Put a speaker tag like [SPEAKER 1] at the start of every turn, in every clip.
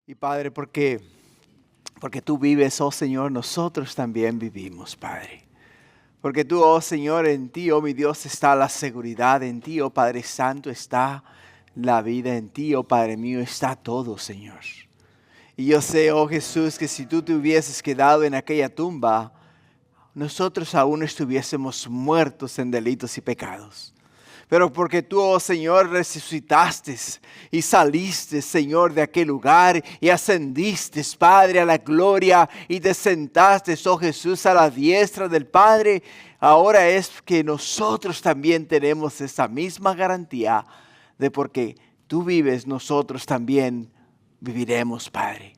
[SPEAKER 1] Y Padre, porque tú vives, oh Señor, nosotros también vivimos, Padre. Porque tú, oh Señor, en ti, oh mi Dios, está la seguridad, en ti, oh Padre Santo, está la vida, en ti, oh Padre mío, está todo, Señor. Y yo sé, oh Jesús, que si tú te hubieses quedado en aquella tumba, nosotros aún estuviésemos muertos en delitos y pecados. Pero porque tú, oh Señor, resucitaste y saliste, Señor, de aquel lugar y ascendiste, Padre, a la gloria y te sentaste, oh Jesús, a la diestra del Padre, ahora es que nosotros también tenemos esa misma garantía de porque tú vives, nosotros también viviremos, Padre.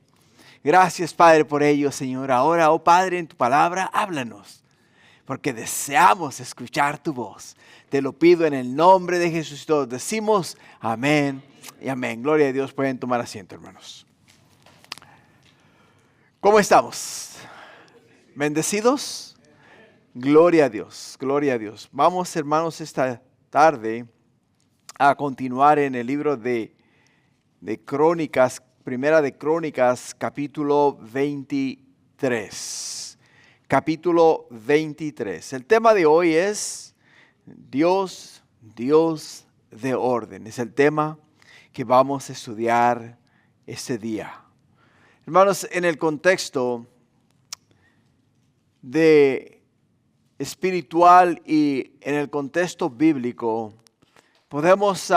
[SPEAKER 1] Gracias, Padre, por ello, Señor. Ahora, oh Padre, en tu palabra, háblanos, porque deseamos escuchar tu voz. Te lo pido en el nombre de Jesús. Todos decimos amén y amén. Gloria a Dios. Pueden tomar asiento, hermanos. ¿Cómo estamos? ¿Bendecidos? Gloria a Dios, gloria a Dios. Vamos, hermanos, esta tarde a continuar en el libro de Crónicas, Primera de Crónicas, capítulo 23. Capítulo 23. El tema de hoy es Dios de orden. Es el tema que vamos a estudiar este día. Hermanos, en el contexto de espiritual y en el contexto bíblico, podemos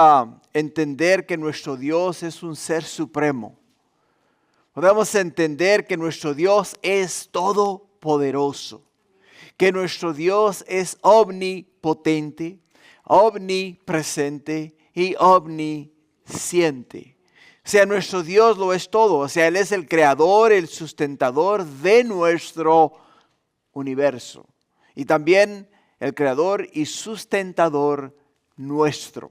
[SPEAKER 1] entender que nuestro Dios es un ser supremo. Podemos entender que nuestro Dios es todopoderoso. Que nuestro Dios es omnipotente, omnipresente y omnisciente. O sea, nuestro Dios lo es todo. O sea, Él es el creador, el sustentador de nuestro universo. Y también el creador y sustentador nuestro.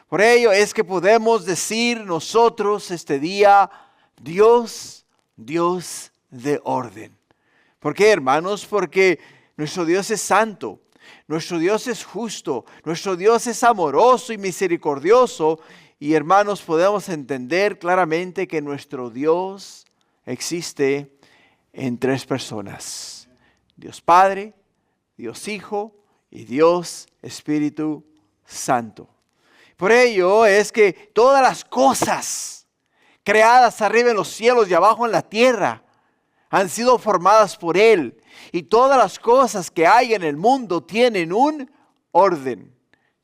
[SPEAKER 1] Por ello es que podemos decir nosotros este día, Dios de orden. ¿Por qué, hermanos? Porque nuestro Dios es santo, nuestro Dios es justo, nuestro Dios es amoroso y misericordioso. Y hermanos, podemos entender claramente que nuestro Dios existe en tres personas. Dios Padre, Dios Hijo y Dios Espíritu Santo. Por ello es que todas las cosas creadas arriba en los cielos y abajo en la tierra han sido formadas por Él. Y todas las cosas que hay en el mundo tienen un orden.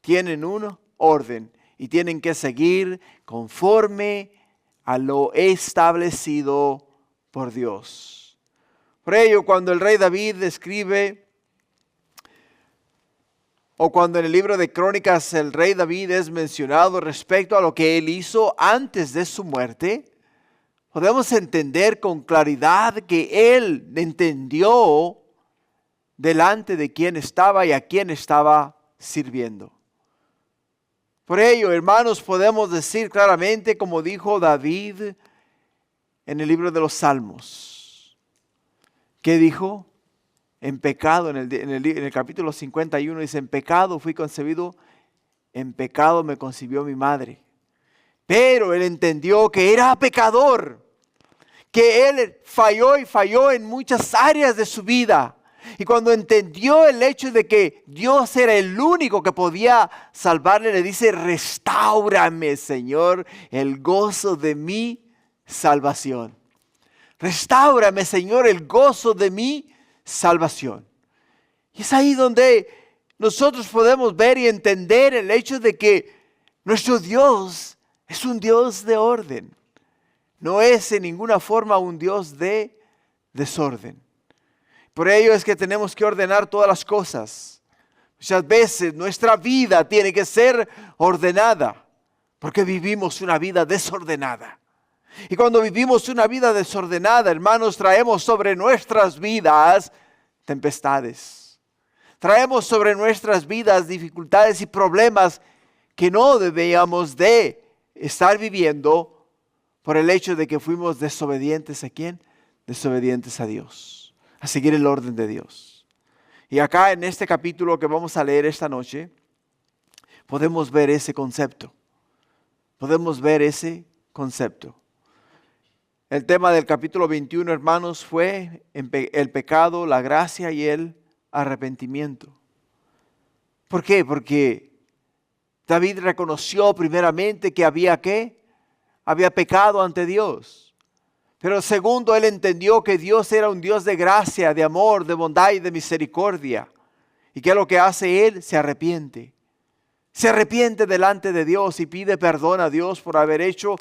[SPEAKER 1] Tienen un orden. Y tienen que seguir conforme a lo establecido por Dios. Por ello, cuando el rey David escribe, o cuando en el libro de Crónicas el rey David es mencionado respecto a lo que él hizo antes de su muerte, podemos entender con claridad que él entendió delante de quién estaba y a quién estaba sirviendo. Por ello, hermanos, podemos decir claramente, como dijo David en el libro de los Salmos, ¿qué dijo? En pecado, en el capítulo 51 dice, en pecado fui concebido, en pecado me concibió mi madre. Pero él entendió que era pecador, que él falló en muchas áreas de su vida. Y cuando entendió el hecho de que Dios era el único que podía salvarle, le dice, restáurame, Señor, el gozo de mi salvación. Restáurame, Señor, el gozo de mi salvación. Y es ahí donde nosotros podemos ver y entender el hecho de que nuestro Dios es un Dios de orden. No es en ninguna forma un Dios de desorden. Por ello es que tenemos que ordenar todas las cosas. Muchas veces nuestra vida tiene que ser ordenada, porque vivimos una vida desordenada. Y cuando vivimos una vida desordenada, hermanos, traemos sobre nuestras vidas tempestades. Traemos sobre nuestras vidas dificultades y problemas que no debíamos de estar viviendo por el hecho de que fuimos desobedientes ¿a quién? Desobedientes a Dios, a seguir el orden de Dios. Y acá en este capítulo que vamos a leer esta noche, podemos ver ese concepto. Podemos ver ese concepto. El tema del capítulo 21, hermanos, fue el pecado, la gracia y el arrepentimiento. ¿Por qué? Porque David reconoció primeramente que había pecado ante Dios. Pero segundo, él entendió que Dios era un Dios de gracia, de amor, de bondad y de misericordia. ¿Y qué es lo que hace él? Se arrepiente. Se arrepiente delante de Dios y pide perdón a Dios por haber hecho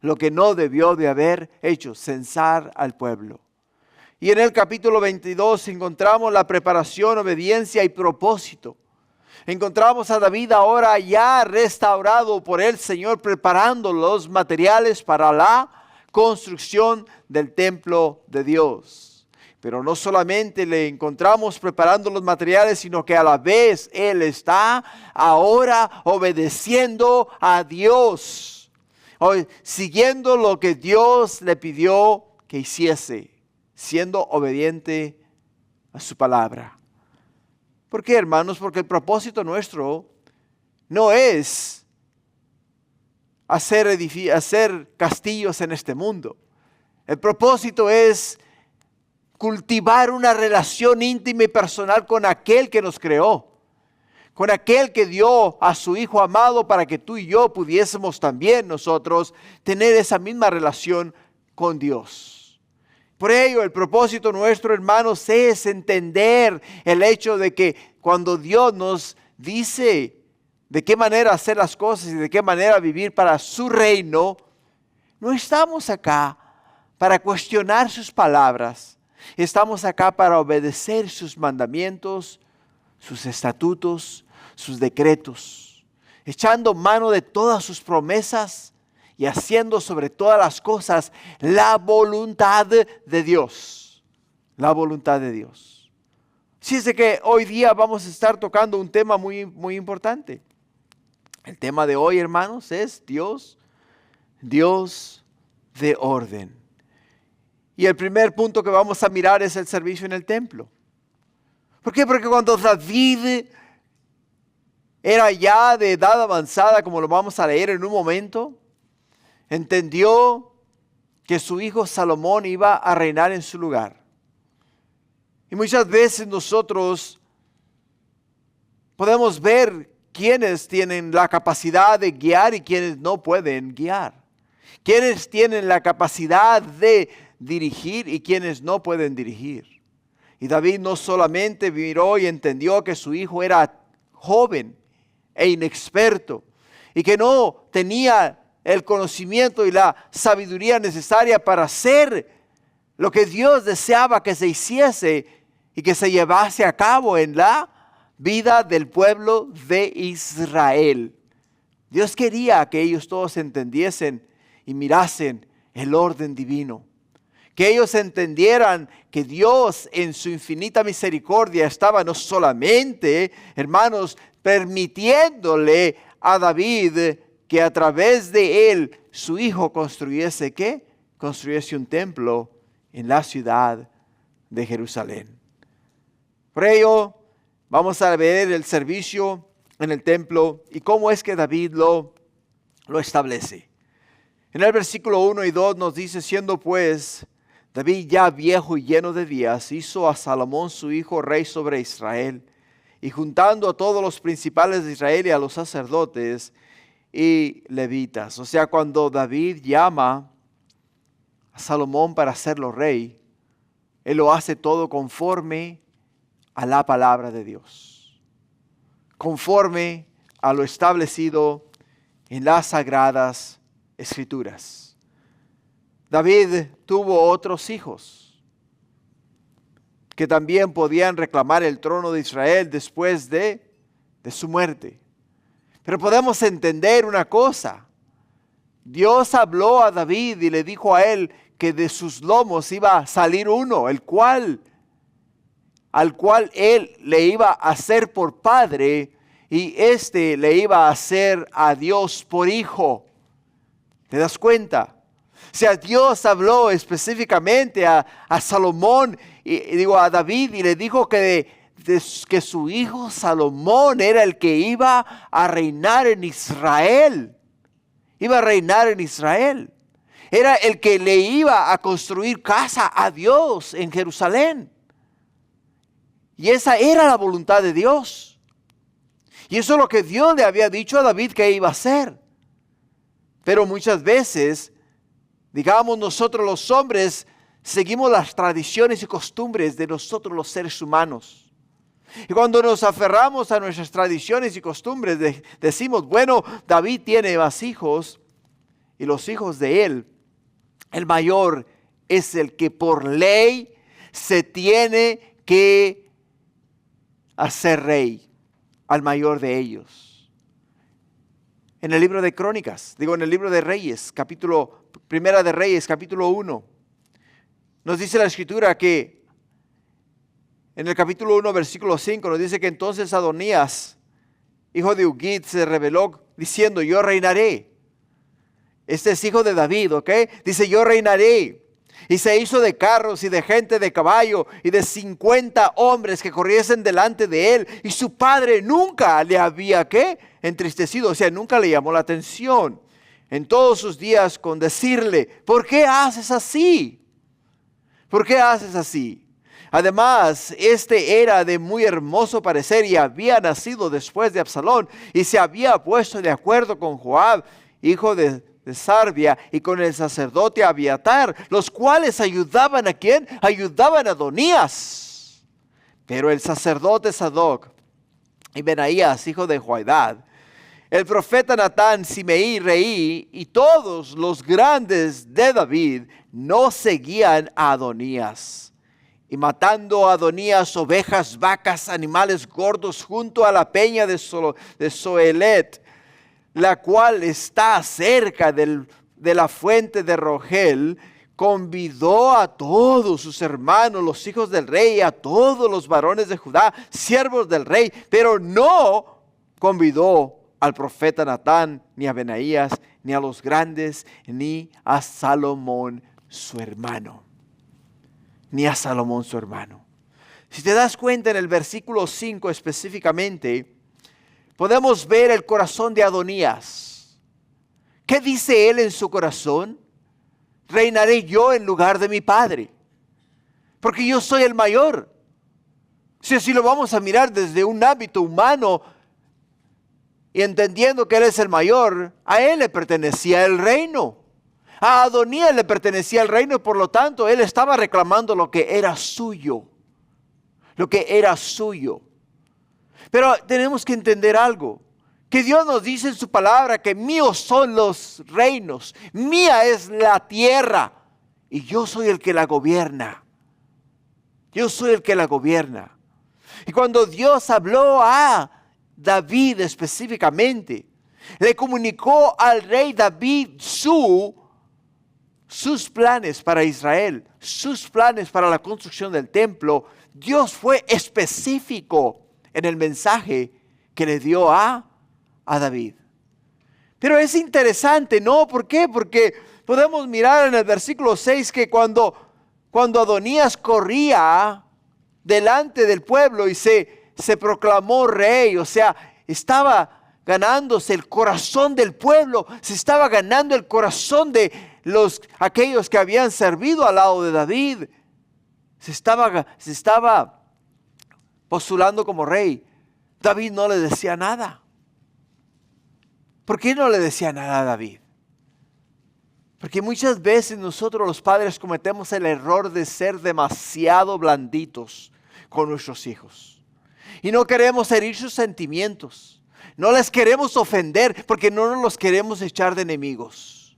[SPEAKER 1] lo que no debió de haber hecho, censar al pueblo. Y en el capítulo 22 encontramos la preparación, obediencia y propósito. Encontramos a David ahora ya restaurado por el Señor, preparando los materiales para la construcción del templo de Dios. Pero no solamente le encontramos preparando los materiales, sino que a la vez Él está ahora obedeciendo a Dios, siguiendo lo que Dios le pidió que hiciese, siendo obediente a su palabra. ¿Por qué, hermanos? Porque el propósito nuestro no es hacer castillos en este mundo. El propósito es cultivar una relación íntima y personal con aquel que nos creó, con aquel que dio a su Hijo amado para que tú y yo pudiésemos también nosotros tener esa misma relación con Dios. Por ello, el propósito nuestro, hermanos, es entender el hecho de que cuando Dios nos dice de qué manera hacer las cosas y de qué manera vivir para su reino, no estamos acá para cuestionar sus palabras. Estamos acá para obedecer sus mandamientos, sus estatutos, sus decretos, echando mano de todas sus promesas y haciendo sobre todas las cosas la voluntad de Dios. La voluntad de Dios. Así es de que hoy día vamos a estar tocando un tema muy, muy importante. El tema de hoy, hermanos, es Dios de orden. Y el primer punto que vamos a mirar es el servicio en el templo. ¿Por qué? Porque cuando David era ya de edad avanzada, como lo vamos a leer en un momento, entendió que su hijo Salomón iba a reinar en su lugar. Y muchas veces nosotros podemos ver quiénes tienen la capacidad de guiar y quiénes no pueden guiar. Quiénes tienen la capacidad de dirigir y quienes no pueden dirigir. Y David no solamente miró y entendió que su hijo era joven e inexperto y que no tenía el conocimiento y la sabiduría necesaria para hacer lo que Dios deseaba que se hiciese y que se llevase a cabo en la vida del pueblo de Israel. Dios quería que ellos todos entendiesen y mirasen el orden divino. Que ellos entendieran que Dios en su infinita misericordia estaba no solamente, hermanos, permitiéndole a David que a través de él su hijo construyese ¿qué? Construyese un templo en la ciudad de Jerusalén. Por ello, vamos a ver el servicio en el templo y cómo es que David lo establece. En el versículo 1 y 2 nos dice, siendo pues David ya viejo y lleno de días, hizo a Salomón su hijo rey sobre Israel, y juntando a todos los principales de Israel y a los sacerdotes y levitas. O sea, cuando David llama a Salomón para hacerlo rey, él lo hace todo conforme a la palabra de Dios, conforme a lo establecido en las sagradas Escrituras. David tuvo otros hijos que también podían reclamar el trono de Israel después de su muerte. Pero podemos entender una cosa. Dios habló a David y le dijo a él que de sus lomos iba a salir uno, al cual él le iba a hacer por padre y éste le iba a hacer a Dios por hijo. ¿Te das cuenta? O sea, Dios habló específicamente a Salomón, a David, y le dijo que su hijo Salomón era el que iba a reinar en Israel. Iba a reinar en Israel. era el que le iba a construir casa a Dios en Jerusalén. Y esa era la voluntad de Dios. Y eso es lo que Dios le había dicho a David que iba a hacer. Pero muchas veces, digamos, nosotros los hombres seguimos las tradiciones y costumbres de nosotros los seres humanos. Y cuando nos aferramos a nuestras tradiciones y costumbres, decimos, bueno, David tiene más hijos y los hijos de él, el mayor es el que por ley se tiene que hacer rey, al mayor de ellos. En el libro de Crónicas, en el libro de Reyes, Primera de Reyes, capítulo 1, nos dice la Escritura que en el capítulo 1, versículo 5, nos dice que entonces Adonías, hijo de Ugit, se rebeló diciendo, yo reinaré. Este es hijo de David, ¿ok? Dice, yo reinaré. Y se hizo de carros y de gente de caballo y de 50 hombres que corriesen delante de él. Y su padre nunca le había, ¿qué? Entristecido, o sea, nunca le llamó la atención en todos sus días con decirle, ¿por qué haces así? ¿Por qué haces así? Además, este era de muy hermoso parecer y había nacido después de Absalón y se había puesto de acuerdo con Joab, hijo de Sarbia, y con el sacerdote Abiatar, los cuales ayudaban ¿a quién? Ayudaban a Adonías. Pero el sacerdote Sadoc y Benaías, hijo de Joiada, el profeta Natán, Simei, Reí y todos los grandes de David no seguían a Adonías. Y matando a Adonías ovejas, vacas, animales gordos junto a la peña de Zoelet, la cual está cerca de la fuente de Rogel, convidó a todos sus hermanos, los hijos del rey, a todos los varones de Judá, siervos del rey, pero no convidó al profeta Natán, ni a Benaías, ni a los grandes, ni a Salomón su hermano. Ni a Salomón su hermano. Si te das cuenta en el versículo 5 específicamente, podemos ver el corazón de Adonías. ¿Qué dice él en su corazón? Reinaré yo en lugar de mi padre, porque yo soy el mayor. Si lo vamos a mirar desde un ámbito humano y entendiendo que él es el mayor, a él le pertenecía el reino. A Adonías le pertenecía el reino y por lo tanto él estaba reclamando lo que era suyo. Lo que era suyo. Pero tenemos que entender algo. Que Dios nos dice en su palabra que míos son los reinos. Mía es la tierra. Y yo soy el que la gobierna. Yo soy el que la gobierna. Y cuando Dios habló a David específicamente, le comunicó al rey David sus planes para Israel, sus planes para la construcción del templo. Dios fue específico en el mensaje que le dio a David. Pero es interesante, ¿no? ¿Por qué? Porque podemos mirar en el versículo 6 que cuando Adonías corría delante del pueblo y se proclamó rey, o sea, estaba ganándose el corazón del pueblo, se estaba ganando el corazón de aquellos que habían servido al lado de David. Se estaba postulando como rey. David no le decía nada. ¿Por qué no le decía nada a David? Porque muchas veces nosotros los padres cometemos el error de ser demasiado blanditos con nuestros hijos. Y no queremos herir sus sentimientos. No les queremos ofender porque no nos los queremos echar de enemigos.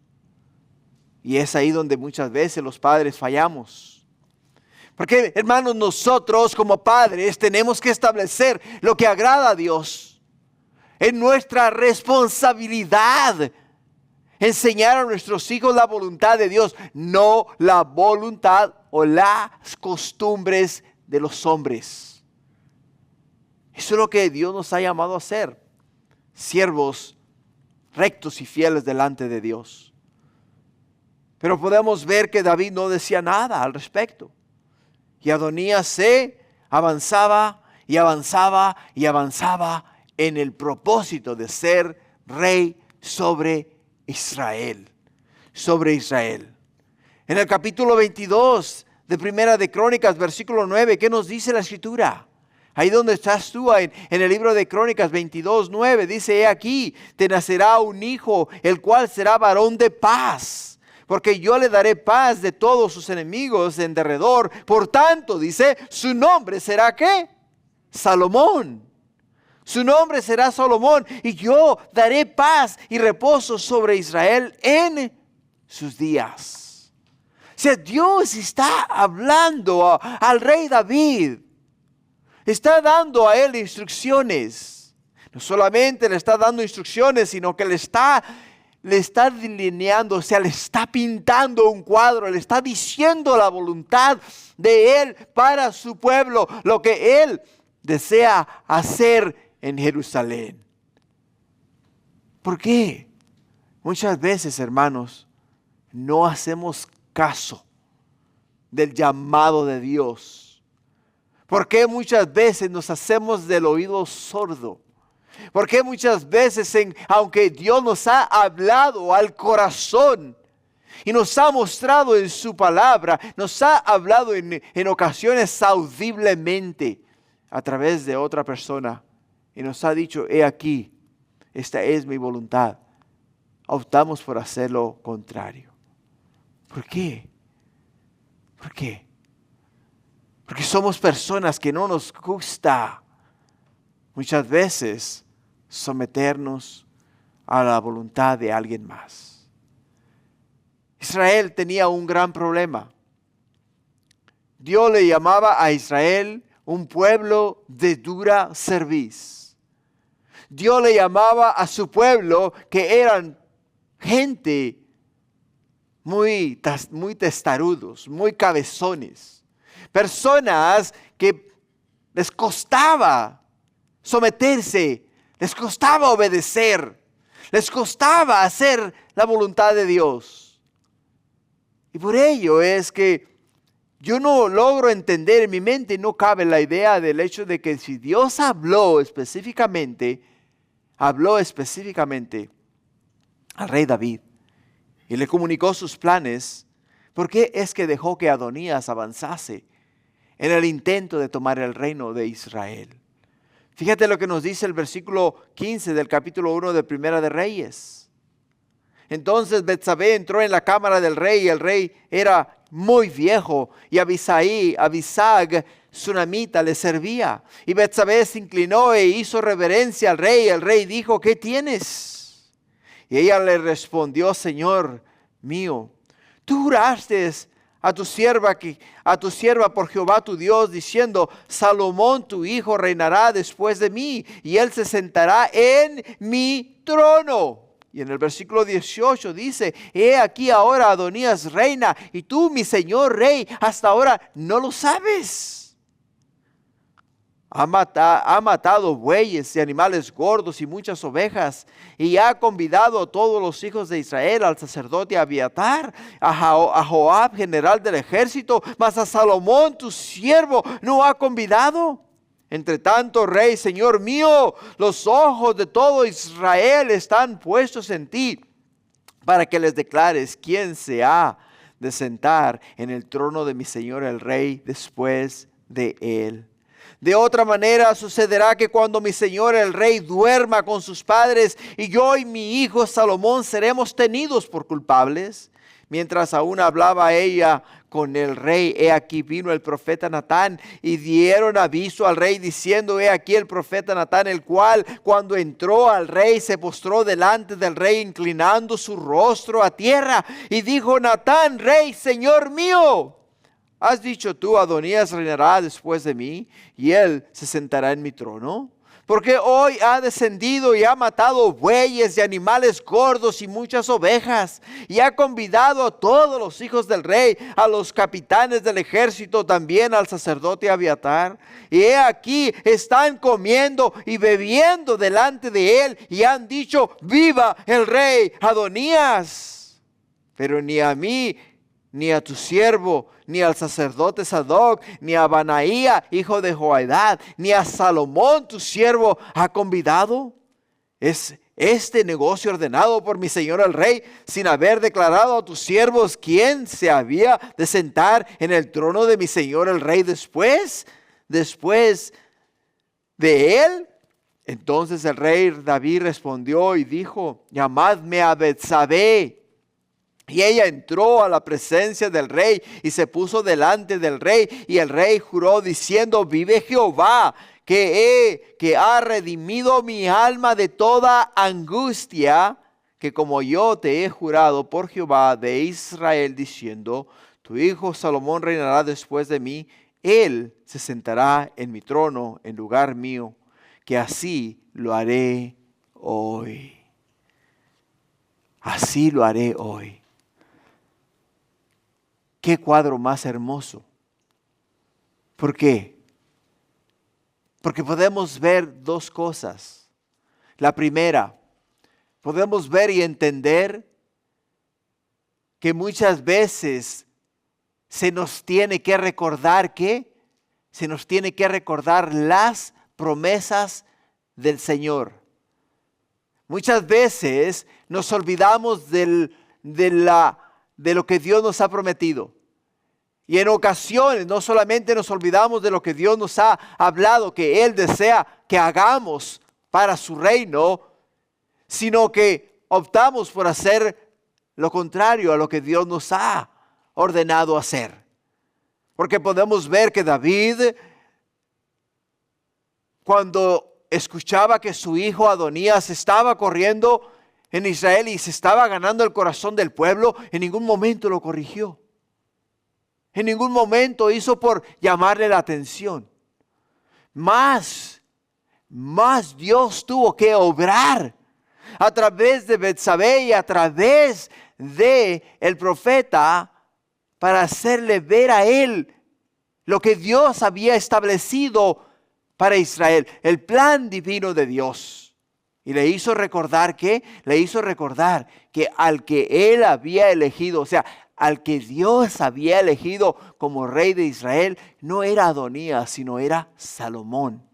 [SPEAKER 1] Y es ahí donde muchas veces los padres fallamos. Porque, hermanos, nosotros como padres tenemos que establecer lo que agrada a Dios. Es nuestra responsabilidad enseñar a nuestros hijos la voluntad de Dios, no la voluntad o las costumbres de los hombres. Eso es lo que Dios nos ha llamado a hacer, siervos rectos y fieles delante de Dios. Pero podemos ver que David no decía nada al respecto. Y Adonías se avanzaba y avanzaba y avanzaba en el propósito de ser rey sobre Israel. sobre Israel. En el capítulo 22 de Primera de Crónicas, versículo 9, ¿qué nos dice la Escritura? Ahí donde estás tú, en el libro de Crónicas 22:9, dice: he aquí, te nacerá un hijo, el cual será varón de paz, porque yo le daré paz de todos sus enemigos en derredor. Por tanto, dice, su nombre será ¿qué? Salomón. Su nombre será Salomón, y yo daré paz y reposo sobre Israel en sus días. O sea, Dios está hablando al rey David. Está dando a él instrucciones. No solamente le está dando instrucciones, sino que le está delineando, o sea, le está pintando un cuadro, le está diciendo la voluntad de él para su pueblo, lo que él desea hacer en Jerusalén. ¿Por qué? Muchas veces, hermanos, no hacemos caso del llamado de Dios. ¿Por qué muchas veces nos hacemos del oído sordo? ¿Por qué muchas veces, aunque Dios nos ha hablado al corazón y nos ha mostrado en su palabra, nos ha hablado en ocasiones audiblemente a través de otra persona y nos ha dicho: he aquí, esta es mi voluntad, optamos por hacer lo contrario? ¿Por qué? ¿Por qué? Porque somos personas que no nos gusta muchas veces someternos a la voluntad de alguien más. Israel tenía un gran problema. Dios le llamaba a Israel un pueblo de dura cerviz. Dios le llamaba a su pueblo que eran gente muy testarudos, muy cabezones. Personas que les costaba someterse, les costaba obedecer, les costaba hacer la voluntad de Dios. Y por ello es que yo no logro entender, en mi mente no cabe la idea del hecho de que si Dios habló específicamente al rey David y le comunicó sus planes, ¿por qué es que dejó que Adonías avanzase en el intento de tomar el reino de Israel? Fíjate lo que nos dice el versículo 15 del capítulo 1 de Primera de Reyes. Entonces Betsabé entró en la cámara del rey, y el rey era muy viejo, y Abisag, sunamita, le servía. Y Betsabé se inclinó e hizo reverencia al rey. El rey dijo: ¿qué tienes? Y ella le respondió: Señor mío, tú juraste a tu sierva por Jehová tu Dios, diciendo: Salomón tu hijo reinará después de mí, y él se sentará en mi trono. Y en el versículo 18 dice: he aquí ahora Adonías reina, y tú, mi señor rey, hasta ahora no lo sabes. Ha matado bueyes y animales gordos y muchas ovejas, y ha convidado a todos los hijos de Israel, al sacerdote Abiatar, a Joab, general del ejército, mas a Salomón tu siervo no ha convidado. Entre tanto, rey, señor mío, los ojos de todo Israel están puestos en ti, para que les declares quién se ha de sentar en el trono de mi señor el rey después de él. De otra manera sucederá que cuando mi señor el rey duerma con sus padres, y yo y mi hijo Salomón seremos tenidos por culpables. Mientras aún hablaba ella con el rey, he aquí vino el profeta Natán, y dieron aviso al rey diciendo: he aquí el profeta Natán, el cual cuando entró al rey se postró delante del rey, inclinando su rostro a tierra, y dijo: Natán, rey, señor mío, ¿has dicho tú: Adonías reinará después de mí, y él se sentará en mi trono? Porque hoy ha descendido y ha matado bueyes y animales gordos y muchas ovejas, y ha convidado a todos los hijos del rey, a los capitanes del ejército, también al sacerdote Abiatar. Y he aquí están comiendo y bebiendo delante de él, y han dicho: viva el rey Adonías. Pero ni a mí, ni a tu siervo, ni al sacerdote Sadoc, ni a Banaía, hijo de Joiada, ni a Salomón tu siervo ha convidado. ¿Es este negocio ordenado por mi señor el rey, sin haber declarado a tus siervos quién se había de sentar en el trono de mi señor el rey después de él? Entonces el rey David respondió y dijo: llamadme a Betsabé. Y ella entró a la presencia del rey y se puso delante del rey. Y el rey juró diciendo: vive Jehová, que ha redimido mi alma de toda angustia, que como yo te he jurado por Jehová de Israel, diciendo: tu hijo Salomón reinará después de mí, él se sentará en mi trono en lugar mío, que así lo haré hoy. Así lo haré hoy. Qué cuadro más hermoso. ¿Por qué? Porque podemos ver dos cosas. La primera, podemos ver y entender que muchas veces se nos tiene que recordar las promesas del Señor. Muchas veces nos olvidamos de lo que Dios nos ha prometido. Y en ocasiones no solamente nos olvidamos de lo que Dios nos ha hablado, que Él desea que hagamos para su reino, sino que optamos por hacer lo contrario a lo que Dios nos ha ordenado hacer. Porque podemos ver que David, cuando escuchaba que su hijo Adonías estaba corriendo en Israel y se estaba ganando el corazón del pueblo, en ningún momento lo corrigió. En ningún momento hizo por llamarle la atención. Más Dios tuvo que obrar a través de Betsabé y a través de el profeta para hacerle ver a él lo que Dios había establecido para Israel, el plan divino de Dios. Y le hizo recordar que al que él había elegido, o sea, al que Dios había elegido como rey de Israel, no era Adonías, sino era Salomón,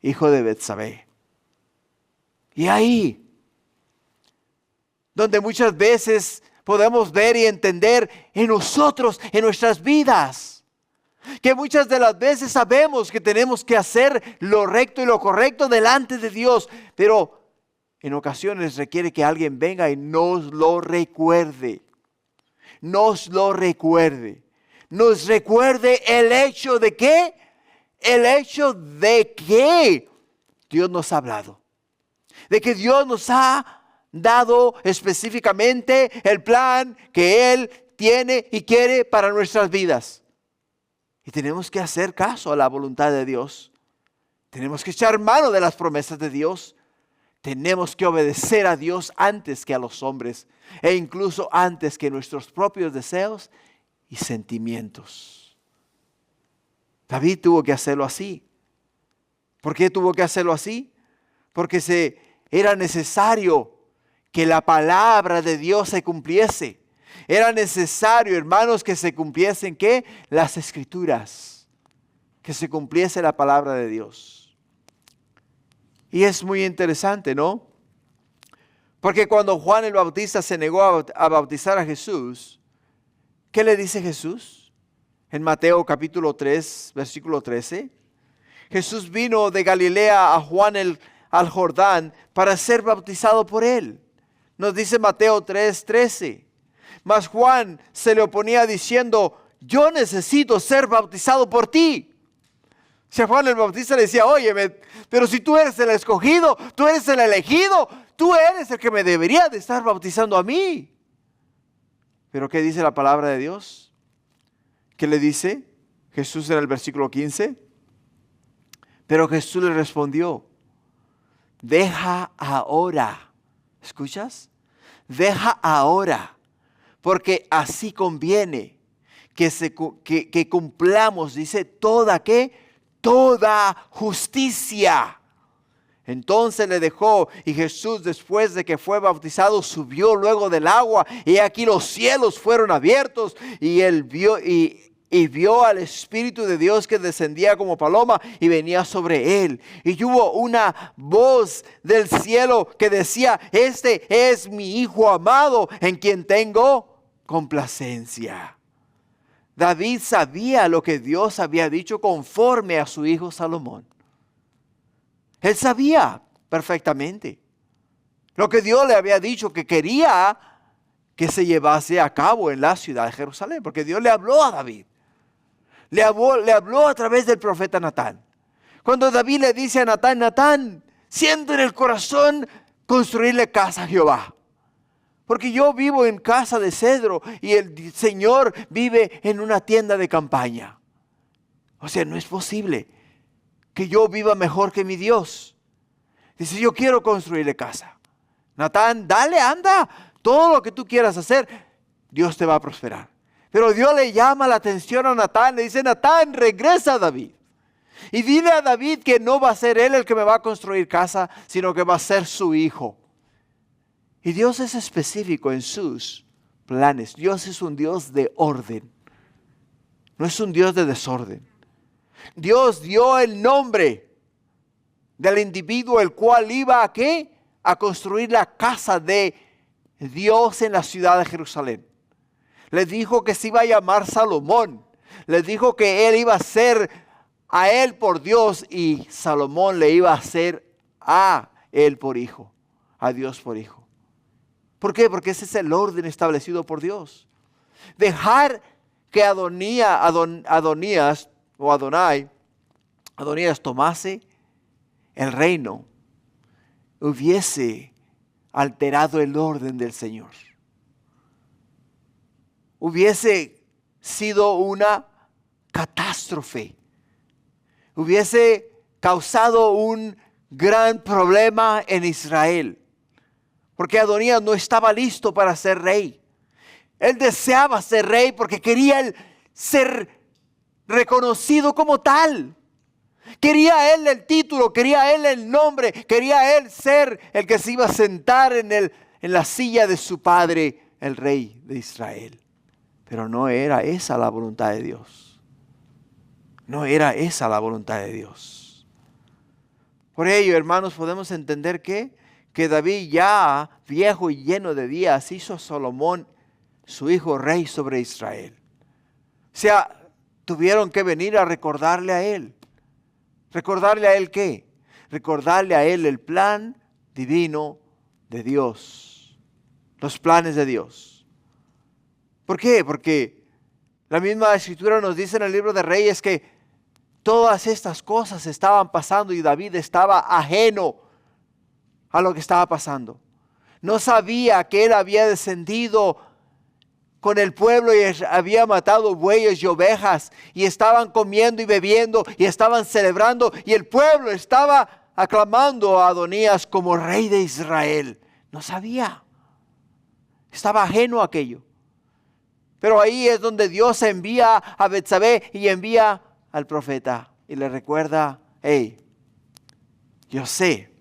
[SPEAKER 1] hijo de Betsabé. Y ahí, donde muchas veces podemos ver y entender en nosotros, en nuestras vidas, que muchas de las veces sabemos que tenemos que hacer lo recto y lo correcto delante de Dios, pero en ocasiones requiere que alguien venga y nos lo recuerde. Nos recuerde el hecho de que Dios nos ha hablado, de que Dios nos ha dado específicamente el plan que Él tiene y quiere para nuestras vidas. Y tenemos que hacer caso a la voluntad de Dios. Tenemos que echar mano de las promesas de Dios. Tenemos que obedecer a Dios antes que a los hombres, e incluso antes que nuestros propios deseos y sentimientos. David tuvo que hacerlo así. ¿Por qué tuvo que hacerlo así? Porque era necesario que la palabra de Dios se cumpliese. Era necesario, hermanos, que se cumpliesen ¿qué? Las Escrituras. Que se cumpliese la palabra de Dios. Y es muy interesante, ¿no? Porque cuando Juan el Bautista se negó a bautizar a Jesús, ¿qué le dice Jesús? En Mateo capítulo 3, versículo 13. Jesús vino de Galilea a Juan al Jordán para ser bautizado por él. Nos dice Mateo 3, 13. Mas Juan se le oponía diciendo: yo necesito ser bautizado por ti. Si a Juan el Bautista le decía: óyeme, pero si tú eres el escogido, tú eres el elegido, tú eres el que me debería de estar bautizando a mí. Pero ¿qué dice la palabra de Dios? ¿Qué le dice Jesús en el versículo 15? Pero Jesús le respondió: deja ahora. ¿Escuchas? Deja ahora, porque así conviene que cumplamos, dice, toda justicia. Entonces le dejó, y Jesús, después de que fue bautizado, subió luego del agua, y aquí los cielos fueron abiertos, y él vio y vio al Espíritu de Dios que descendía como paloma y venía sobre él. Y hubo una voz del cielo que decía: este es mi Hijo amado, en quien tengo complacencia. David sabía lo que Dios había dicho conforme a su hijo Salomón. Él sabía perfectamente lo que Dios le había dicho que quería que se llevase a cabo en la ciudad de Jerusalén, porque Dios le habló a David. Le habló a través del profeta Natán. Cuando David le dice a Natán: Natán, siento en el corazón construirle casa a Jehová, porque yo vivo en casa de cedro y el Señor vive en una tienda de campaña. O sea, no es posible que yo viva mejor que mi Dios. Dice: yo quiero construirle casa. Natán, dale, anda, todo lo que tú quieras hacer, Dios te va a prosperar. Pero Dios le llama la atención a Natán, le dice: Natán, regresa a David. Y dile a David que no va a ser él el que me va a construir casa, sino que va a ser su hijo. Y Dios es específico en sus planes. Dios es un Dios de orden. No es un Dios de desorden. Dios dio el nombre del individuo el cual iba a ¿qué? A construir la casa de Dios en la ciudad de Jerusalén. Le dijo que se iba a llamar Salomón. Le dijo que él iba a ser a él por Dios y Salomón le iba a ser a él por hijo, a Dios por hijo. ¿Por qué? Porque ese es el orden establecido por Dios. Dejar que Adonías tomase el reino hubiese alterado el orden del Señor. Hubiese sido una catástrofe. Hubiese causado un gran problema en Israel. Porque Adonías no estaba listo para ser rey. Él deseaba ser rey porque quería él ser reconocido como tal. Quería él el título, quería él el nombre, quería él ser el que se iba a sentar en la silla de su padre, el rey de Israel. Pero no era esa la voluntad de Dios. No era esa la voluntad de Dios. Por ello, hermanos, podemos entender que David, ya viejo y lleno de días, hizo a Salomón su hijo rey sobre Israel. O sea, tuvieron que venir a recordarle a él. ¿Recordarle a él qué? Recordarle a él el plan divino de Dios. Los planes de Dios. ¿Por qué? Porque la misma escritura nos dice en el libro de Reyes que todas estas cosas estaban pasando y David estaba ajeno a lo que estaba pasando. No sabía que él había descendido con el pueblo y había matado bueyes y ovejas y estaban comiendo y bebiendo y estaban celebrando y el pueblo estaba aclamando a Adonías como rey de Israel. No sabía. Estaba ajeno a aquello. Pero ahí es donde Dios envía a Betsabé y envía al profeta y le recuerda: hey, yo sé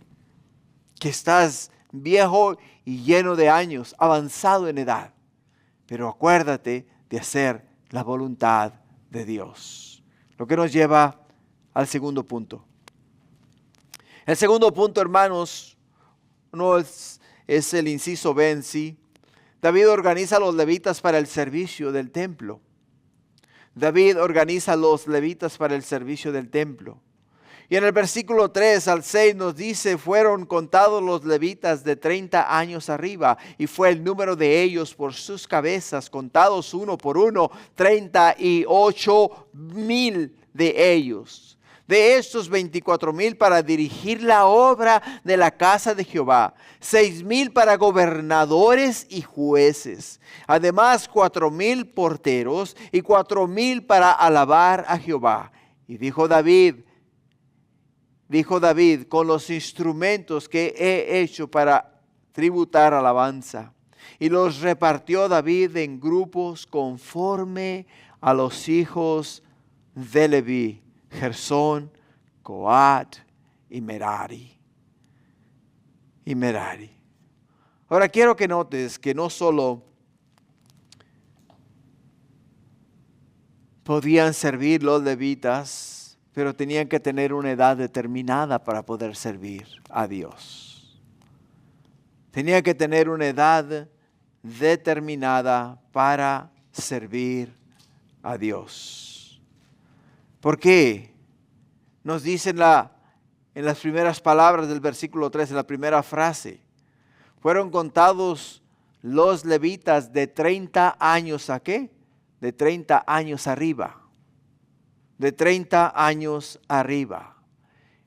[SPEAKER 1] que estás viejo y lleno de años, avanzado en edad, pero acuérdate de hacer la voluntad de Dios. Lo que nos lleva al segundo punto. El segundo punto, hermanos, no es el inciso B en sí. David organiza a los levitas para el servicio del templo. David organiza a los levitas para el servicio del templo. Y en el versículo 3 al 6 nos dice: fueron contados los levitas de 30 años arriba, y fue el número de ellos por sus cabezas, contados uno por uno, 38,000 de ellos. De estos 24,000 para dirigir la obra de la casa de Jehová, 6,000 para gobernadores y jueces, además 4,000 porteros y 4,000 para alabar a Jehová. Y dijo David, con los instrumentos que he hecho para tributar alabanza. Y los repartió David en grupos conforme a los hijos de Leví: Gersón, Coat y Merari. Ahora quiero que notes que no solo podían servir los levitas, pero tenían que tener una edad determinada para poder servir a Dios. Tenían que tener una edad determinada para servir a Dios. ¿Por qué? Nos dice en las primeras palabras del versículo 3, en la primera frase, fueron contados los levitas de 30 años ¿a qué? De 30 años arriba. De 30 años arriba.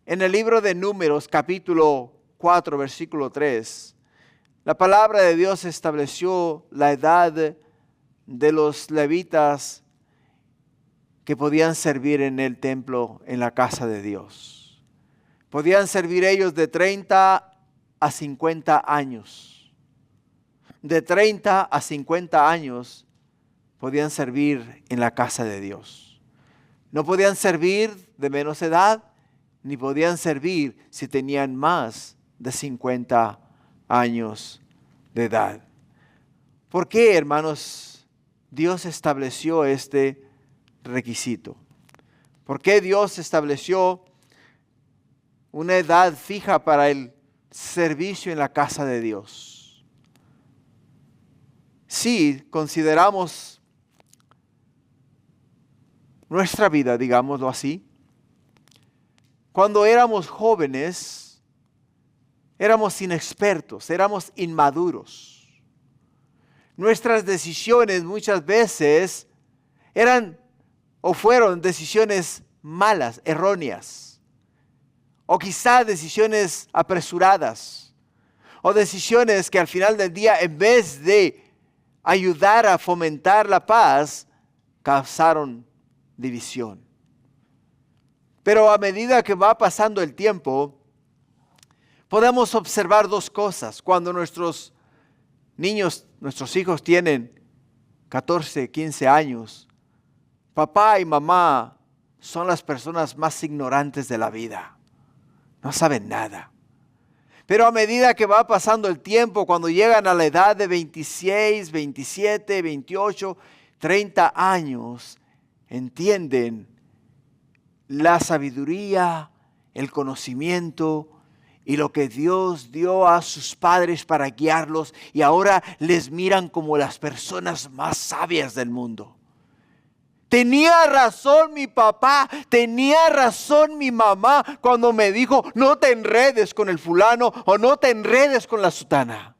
[SPEAKER 1] En el libro de Números, capítulo 4, versículo 3, la palabra de Dios estableció la edad de los levitas que podían servir en el templo, en la casa de Dios. Podían servir ellos de 30 a 50 años. De 30 a 50 años podían servir en la casa de Dios. No podían servir de menos edad, ni podían servir si tenían más de 50 años de edad. ¿Por qué, hermanos, Dios estableció este requisito? ¿Por qué Dios estableció una edad fija para el servicio en la casa de Dios? Si consideramos nuestra vida, digámoslo así, cuando éramos jóvenes, éramos inexpertos, éramos inmaduros. Nuestras decisiones muchas veces eran o fueron decisiones malas, erróneas, o quizá decisiones apresuradas, o decisiones que al final del día, en vez de ayudar a fomentar la paz, causaron división. Pero a medida que va pasando el tiempo, podemos observar dos cosas. Cuando nuestros niños, nuestros hijos tienen 14, 15 años, papá y mamá son las personas más ignorantes de la vida. No saben nada. Pero a medida que va pasando el tiempo, cuando llegan a la edad de 26, 27, 28, 30 años, entienden la sabiduría, el conocimiento y lo que Dios dio a sus padres para guiarlos, y ahora les miran como las personas más sabias del mundo. Tenía razón mi papá, tenía razón mi mamá cuando me dijo, no te enredes con el fulano o no te enredes con la sutana.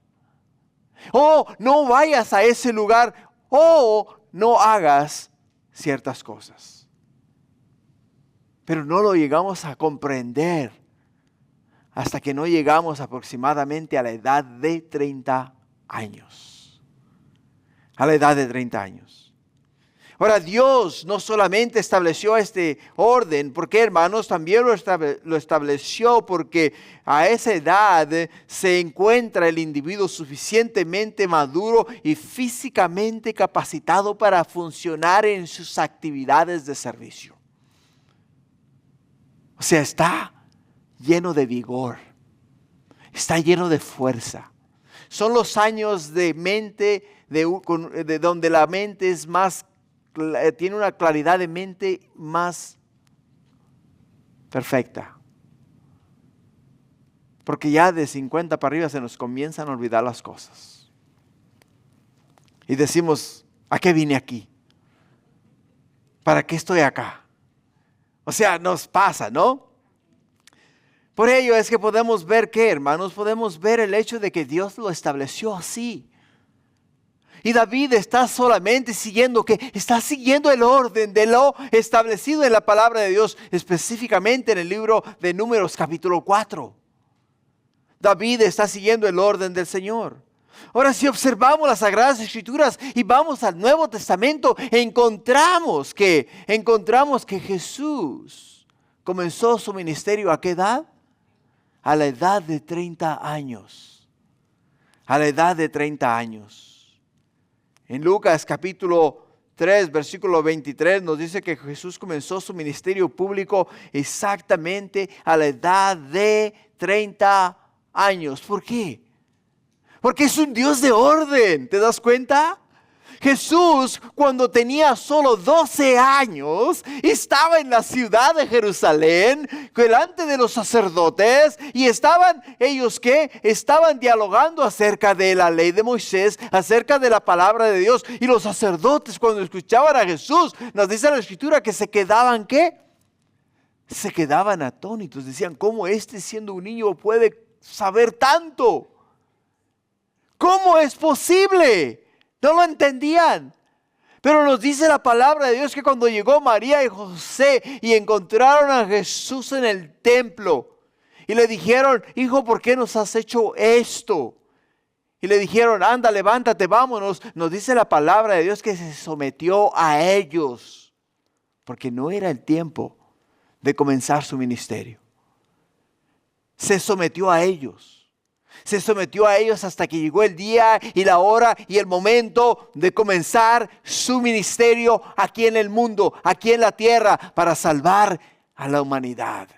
[SPEAKER 1] O no vayas a ese lugar o no hagas ciertas cosas. Pero no lo llegamos a comprender hasta que no llegamos aproximadamente a la edad de 30 años. A la edad de 30 años. Ahora, Dios no solamente estableció este orden, porque hermanos, también lo estableció porque a esa edad se encuentra el individuo suficientemente maduro y físicamente capacitado para funcionar en sus actividades de servicio. O sea, está lleno de vigor, está lleno de fuerza. Son los años de mente de donde la mente es más, tiene una claridad de mente más perfecta. Porque ya de 50 para arriba se nos comienzan a olvidar las cosas. Y decimos, ¿a qué vine aquí? ¿Para qué estoy acá? O sea, nos pasa, ¿no? Por ello es que podemos ver que, hermanos, podemos ver el hecho de que Dios lo estableció así. Y David está solamente siguiendo el orden de lo establecido en la palabra de Dios, específicamente en el libro de Números capítulo 4. David está siguiendo el orden del Señor. Ahora, si observamos las Sagradas Escrituras y vamos al Nuevo Testamento, encontramos que Jesús comenzó su ministerio ¿a qué edad? A la edad de 30 años. A la edad de 30 años. En Lucas capítulo 3, versículo 23 nos dice que Jesús comenzó su ministerio público exactamente a la edad de 30 años. ¿Por qué? Porque es un Dios de orden, ¿te das cuenta? Jesús, cuando tenía solo 12 años, estaba en la ciudad de Jerusalén delante de los sacerdotes y estaban ellos que estaban dialogando acerca de la ley de Moisés, acerca de la palabra de Dios. Y los sacerdotes, cuando escuchaban a Jesús, nos dice la Escritura que se quedaban ¿qué? Se quedaban atónitos. Decían, ¿cómo siendo un niño puede saber tanto? ¿Cómo es posible? No lo entendían. Pero nos dice la palabra de Dios que cuando llegó María y José y encontraron a Jesús en el templo y le dijeron, hijo, ¿por qué nos has hecho esto? Y le dijeron, anda, levántate, vámonos. Nos dice la palabra de Dios que se sometió a ellos porque no era el tiempo de comenzar su ministerio. Se sometió a ellos. Se sometió a ellos hasta que llegó el día y la hora y el momento de comenzar su ministerio aquí en el mundo, aquí en la tierra, para salvar a la humanidad.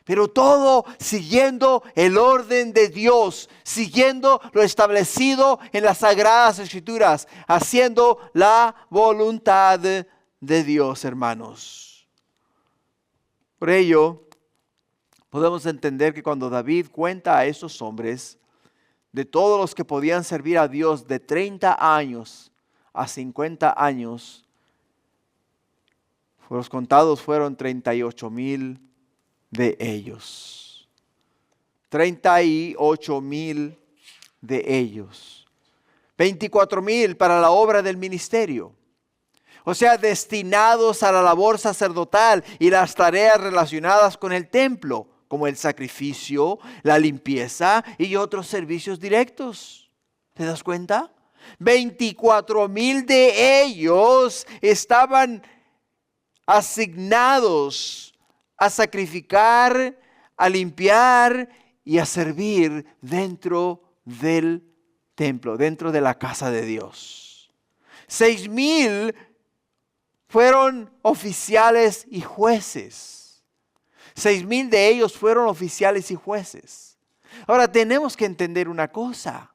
[SPEAKER 1] Pero todo siguiendo el orden de Dios, siguiendo lo establecido en las Sagradas Escrituras, haciendo la voluntad de Dios, hermanos. Por ello, podemos entender que cuando David cuenta a esos hombres, de todos los que podían servir a Dios de 30 años a 50 años, los contados fueron 38,000 de ellos. 38,000 de ellos. 24,000 para la obra del ministerio. O sea, destinados a la labor sacerdotal y las tareas relacionadas con el templo, como el sacrificio, la limpieza y otros servicios directos. ¿Te das cuenta? 24,000 de ellos estaban asignados a sacrificar, a limpiar y a servir dentro del templo, dentro de la casa de Dios. 6,000 fueron oficiales y jueces. 6,000 de ellos fueron oficiales y jueces. Ahora tenemos que entender una cosa.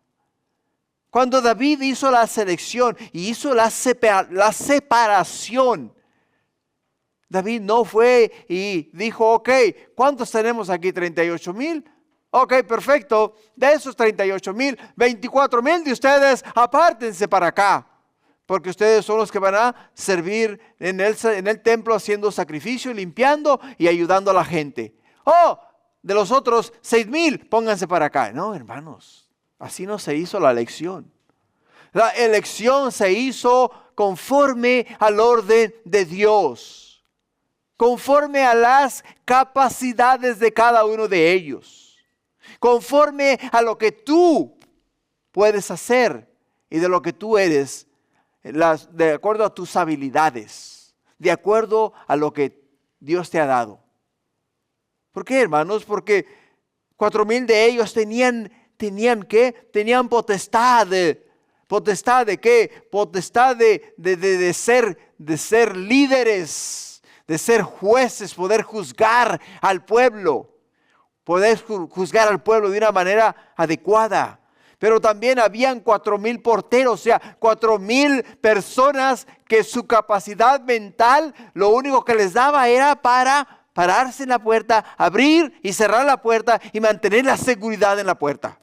[SPEAKER 1] Cuando David hizo la selección y hizo la separación, David no fue y dijo, ok, ¿cuántos tenemos aquí? 38,000. Ok, perfecto. De esos 38,000, 24,000 de ustedes apártense para acá. Porque ustedes son los que van a servir en el templo haciendo sacrificio, limpiando y ayudando a la gente. Oh, de los otros 6,000, pónganse para acá. No, hermanos, así no se hizo la elección. La elección se hizo conforme al orden de Dios. Conforme a las capacidades de cada uno de ellos. Conforme a lo que tú puedes hacer y de lo que tú eres. De acuerdo a tus habilidades, de acuerdo a lo que Dios te ha dado. ¿Por qué, hermanos? Porque 4,000 de ellos tenían ¿qué? Tenían potestad. ¿Potestad de qué? Potestad de ser líderes, de ser jueces, poder juzgar al pueblo. Poder juzgar al pueblo de una manera adecuada. Pero también habían 4,000 porteros, o sea, 4,000 personas que su capacidad mental, lo único que les daba era para pararse en la puerta, abrir y cerrar la puerta y mantener la seguridad en la puerta.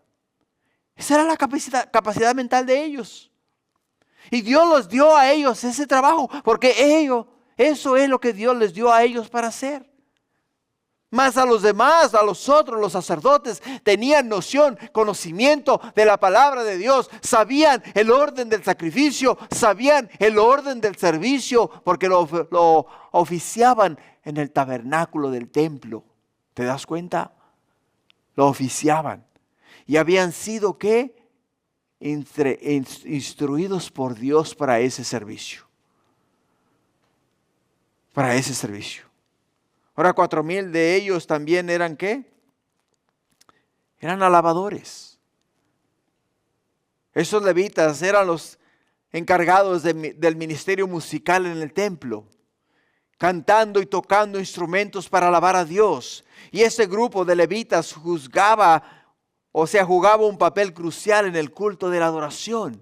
[SPEAKER 1] Esa era la capacidad mental de ellos. Y Dios los dio a ellos ese trabajo, porque eso es lo que Dios les dio a ellos para hacer. Más a los demás, a los otros, los sacerdotes, tenían noción, conocimiento de la palabra de Dios. Sabían el orden del sacrificio, sabían el orden del servicio, porque lo oficiaban en el tabernáculo del templo. ¿Te das cuenta? Lo oficiaban. Y habían sido, ¿qué? Instruidos por Dios para ese servicio. Para ese servicio. Ahora 4,000 de ellos también eran ¿qué? Eran alabadores. Esos levitas eran los encargados del ministerio musical en el templo, cantando y tocando instrumentos para alabar a Dios. Y ese grupo de levitas jugaba un papel crucial en el culto de la adoración.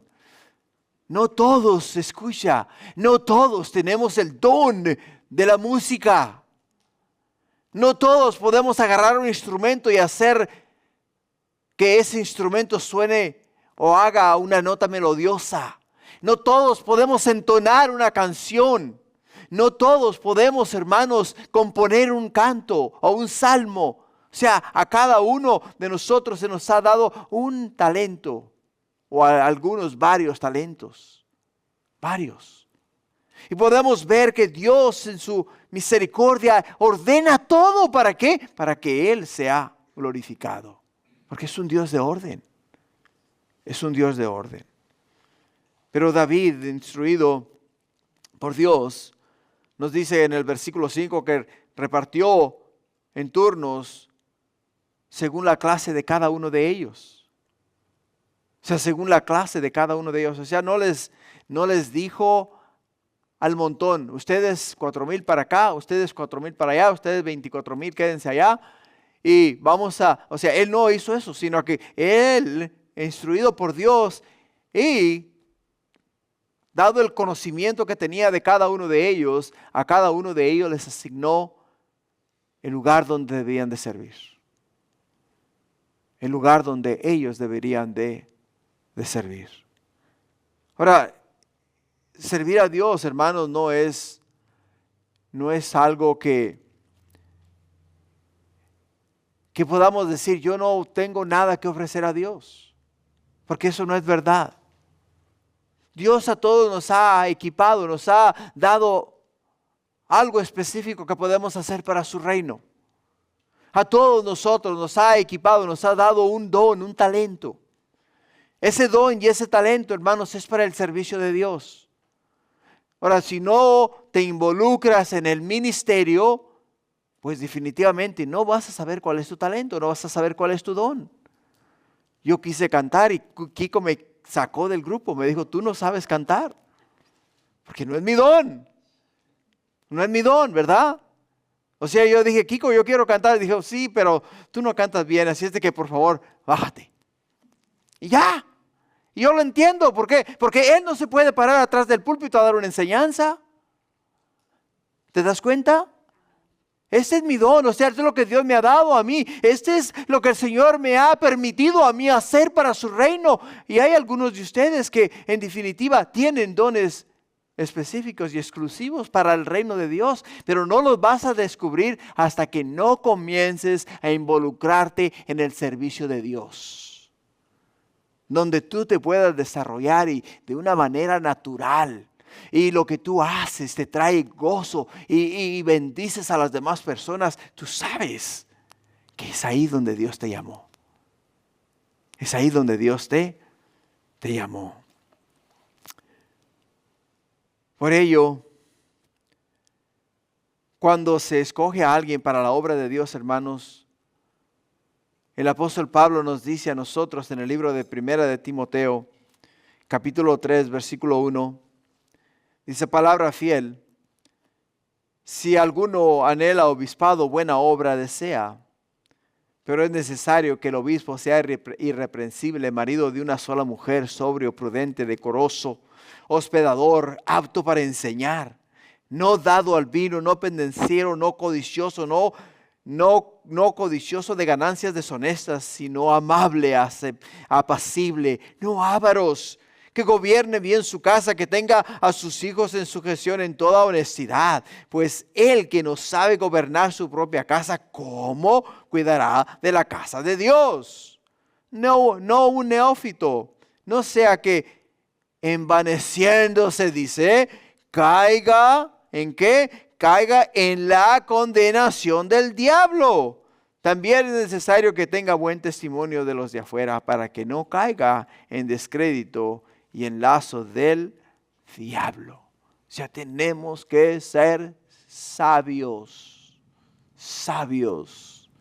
[SPEAKER 1] No todos, escucha, no todos tenemos el don de la música. No todos podemos agarrar un instrumento y hacer que ese instrumento suene o haga una nota melodiosa. No todos podemos entonar una canción. No todos podemos, hermanos, componer un canto o un salmo. O sea, a cada uno de nosotros se nos ha dado un talento o a algunos varios talentos. Varios. Y podemos ver que Dios en su misericordia ordena todo. ¿Para qué? Para que Él sea glorificado. Porque es un Dios de orden. Es un Dios de orden. Pero David, instruido por Dios, nos dice en el versículo 5 que repartió en turnos según la clase de cada uno de ellos. O sea, según la clase de cada uno de ellos. O sea, no les dijo al montón, ustedes 4,000 para acá, ustedes 4,000 para allá, ustedes 24,000 quédense allá. Y o sea, él no hizo eso, sino que él, instruido por Dios y dado el conocimiento que tenía de cada uno de ellos, a cada uno de ellos les asignó el lugar donde debían de servir. El lugar donde ellos deberían de servir. Ahora, servir a Dios, hermanos, no es algo que podamos decir, yo no tengo nada que ofrecer a Dios, porque eso no es verdad. Dios a todos nos ha equipado, nos ha dado algo específico que podemos hacer para su reino. A todos nosotros nos ha equipado, nos ha dado un don, un talento. Ese don y ese talento, hermanos, es para el servicio de Dios. Ahora, si no te involucras en el ministerio, pues definitivamente no vas a saber cuál es tu talento, no vas a saber cuál es tu don. Yo quise cantar y Kiko me sacó del grupo, me dijo, tú no sabes cantar, porque no es mi don. No es mi don, ¿verdad? O sea, yo dije, Kiko, yo quiero cantar. Y dijo, sí, pero tú no cantas bien, así es de que por favor, bájate. Y ya. Y yo lo entiendo. ¿Por qué? Porque él no se puede parar atrás del púlpito a dar una enseñanza. ¿Te das cuenta? Este es mi don, o sea, esto es lo que Dios me ha dado a mí. Este es lo que el Señor me ha permitido a mí hacer para su reino. Y hay algunos de ustedes que en definitiva tienen dones específicos y exclusivos para el reino de Dios, pero no los vas a descubrir hasta que no comiences a involucrarte en el servicio de Dios, donde tú te puedas desarrollar y de una manera natural, y lo que tú haces te trae gozo y bendices a las demás personas. Tú sabes que es ahí donde Dios te llamó, es ahí donde Dios te llamó. Por ello, cuando se escoge a alguien para la obra de Dios, hermanos, el apóstol Pablo nos dice a nosotros en el libro de Primera de Timoteo, capítulo 3, versículo 1, dice, palabra fiel, si alguno anhela obispado, buena obra desea, pero es necesario que el obispo sea irreprensible, marido de una sola mujer, sobrio, prudente, decoroso, hospedador, apto para enseñar, no dado al vino, no pendenciero, no codicioso, no codicioso de ganancias deshonestas, sino amable, apacible, no ávaros, que gobierne bien su casa, que tenga a sus hijos en sujeción en toda honestidad. Pues el que no sabe gobernar su propia casa, ¿cómo cuidará de la casa de Dios? No un neófito, no sea que envaneciéndose, dice, caiga, ¿en qué? Caiga en la condenación del diablo. También es necesario que tenga buen testimonio de los de afuera para que no caiga en descrédito y en lazo del diablo. O sea, tenemos que ser sabios. Sabios.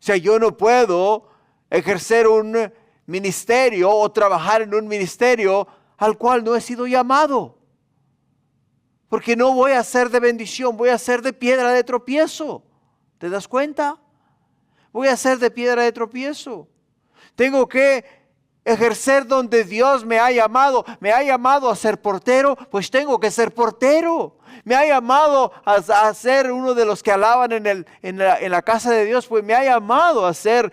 [SPEAKER 1] O sea, yo no puedo ejercer un ministerio o trabajar en un ministerio al cual no he sido llamado. Porque no voy a ser de bendición, voy a ser de piedra de tropiezo. ¿Te das cuenta? Voy a ser de piedra de tropiezo. Tengo que ejercer donde Dios me ha llamado. Me ha llamado a ser portero, pues tengo que ser portero. Me ha llamado a ser uno de los que alaban en la casa de Dios, pues me ha llamado a ser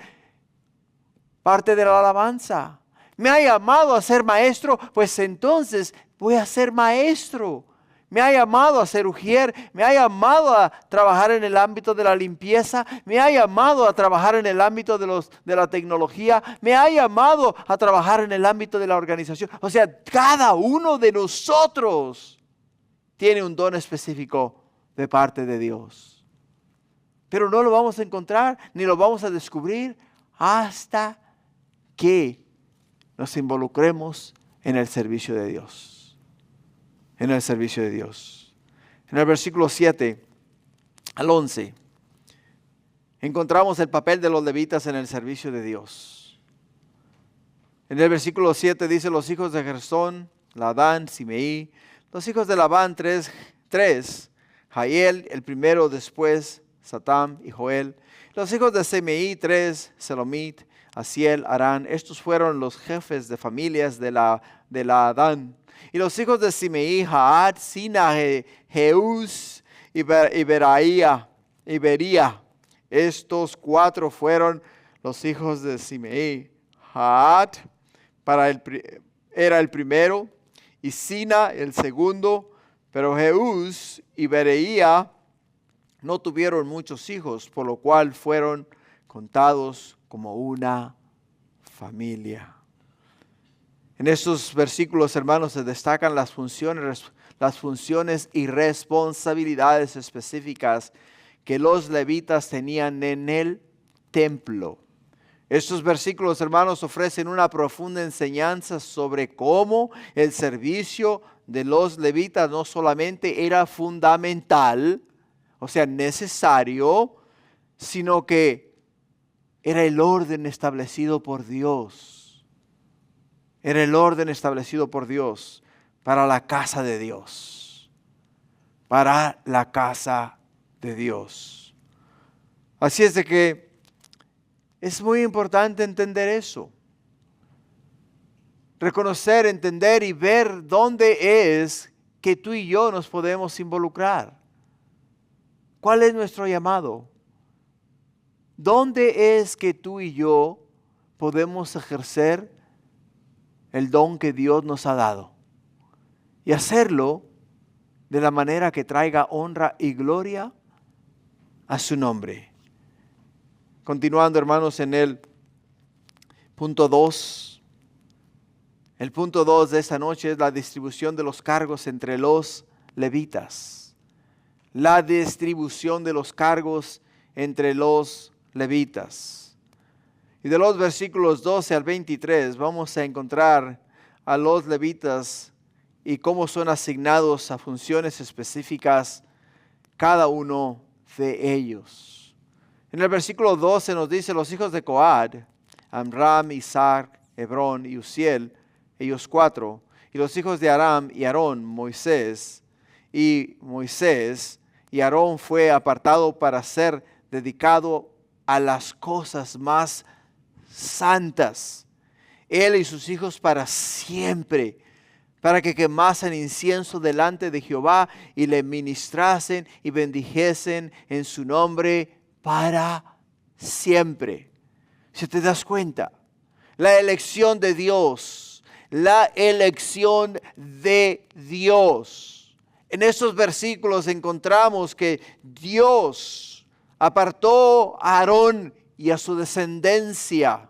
[SPEAKER 1] parte de la alabanza. Me ha llamado a ser maestro, pues entonces voy a ser maestro. Me ha llamado a ser ujier, me ha llamado a trabajar en el ámbito de la limpieza, me ha llamado a trabajar en el ámbito de la tecnología, me ha llamado a trabajar en el ámbito de la organización. O sea, cada uno de nosotros tiene un don específico de parte de Dios. Pero no lo vamos a encontrar ni lo vamos a descubrir hasta que nos involucremos en el servicio de Dios. En el servicio de Dios. En el versículo 7 al 11 encontramos el papel de los levitas en el servicio de Dios. En el versículo 7 dice: los hijos de Gersón, Ladán, Simeí. Los hijos de Labán, tres, Jael, el primero, después Satam y Joel. Los hijos de Simeí, 3, Selomit, Asiel, Arán. Estos fueron los jefes de familias de la Adán. Y los hijos de Simeí, Jaat, Sina, Jeús y Bería. Estos 4 fueron los hijos de Simeí. Jaat era el primero, y Sina el segundo, pero Jeús y Bería no tuvieron muchos hijos, por lo cual fueron contados como una familia. En estos versículos, hermanos, se destacan las funciones y responsabilidades específicas que los levitas tenían en el templo. Estos versículos, hermanos, ofrecen una profunda enseñanza sobre cómo el servicio de los levitas no solamente era fundamental, o sea, necesario, sino que era el orden establecido por Dios. Era el orden establecido por Dios para la casa de Dios. Para la casa de Dios. Así es de que es muy importante entender eso. Reconocer, entender y ver dónde es que tú y yo nos podemos involucrar. ¿Cuál es nuestro llamado? ¿Dónde es que tú y yo podemos ejercer el don que Dios nos ha dado? Y hacerlo de la manera que traiga honra y gloria a su nombre. Continuando, hermanos, en el punto 2. El punto 2 de esta noche es la distribución de los cargos entre los levitas. La distribución de los cargos entre los levitas. Y de los versículos 12 al 23 vamos a encontrar a los levitas y cómo son asignados a funciones específicas cada uno de ellos. En el versículo 12 nos dice: los hijos de Coat, Amram, Isaac, Hebrón y Uziel, ellos 4, y los hijos de Aram y Aarón, Moisés, y Aarón fue apartado para ser dedicado a las cosas más santas, él y sus hijos para siempre, para que quemasen incienso delante de Jehová y le ministrasen y bendijesen en su nombre para siempre. Si te das cuenta, la elección de Dios, la elección de Dios. En estos versículos encontramos que Dios apartó a Aarón y a su descendencia.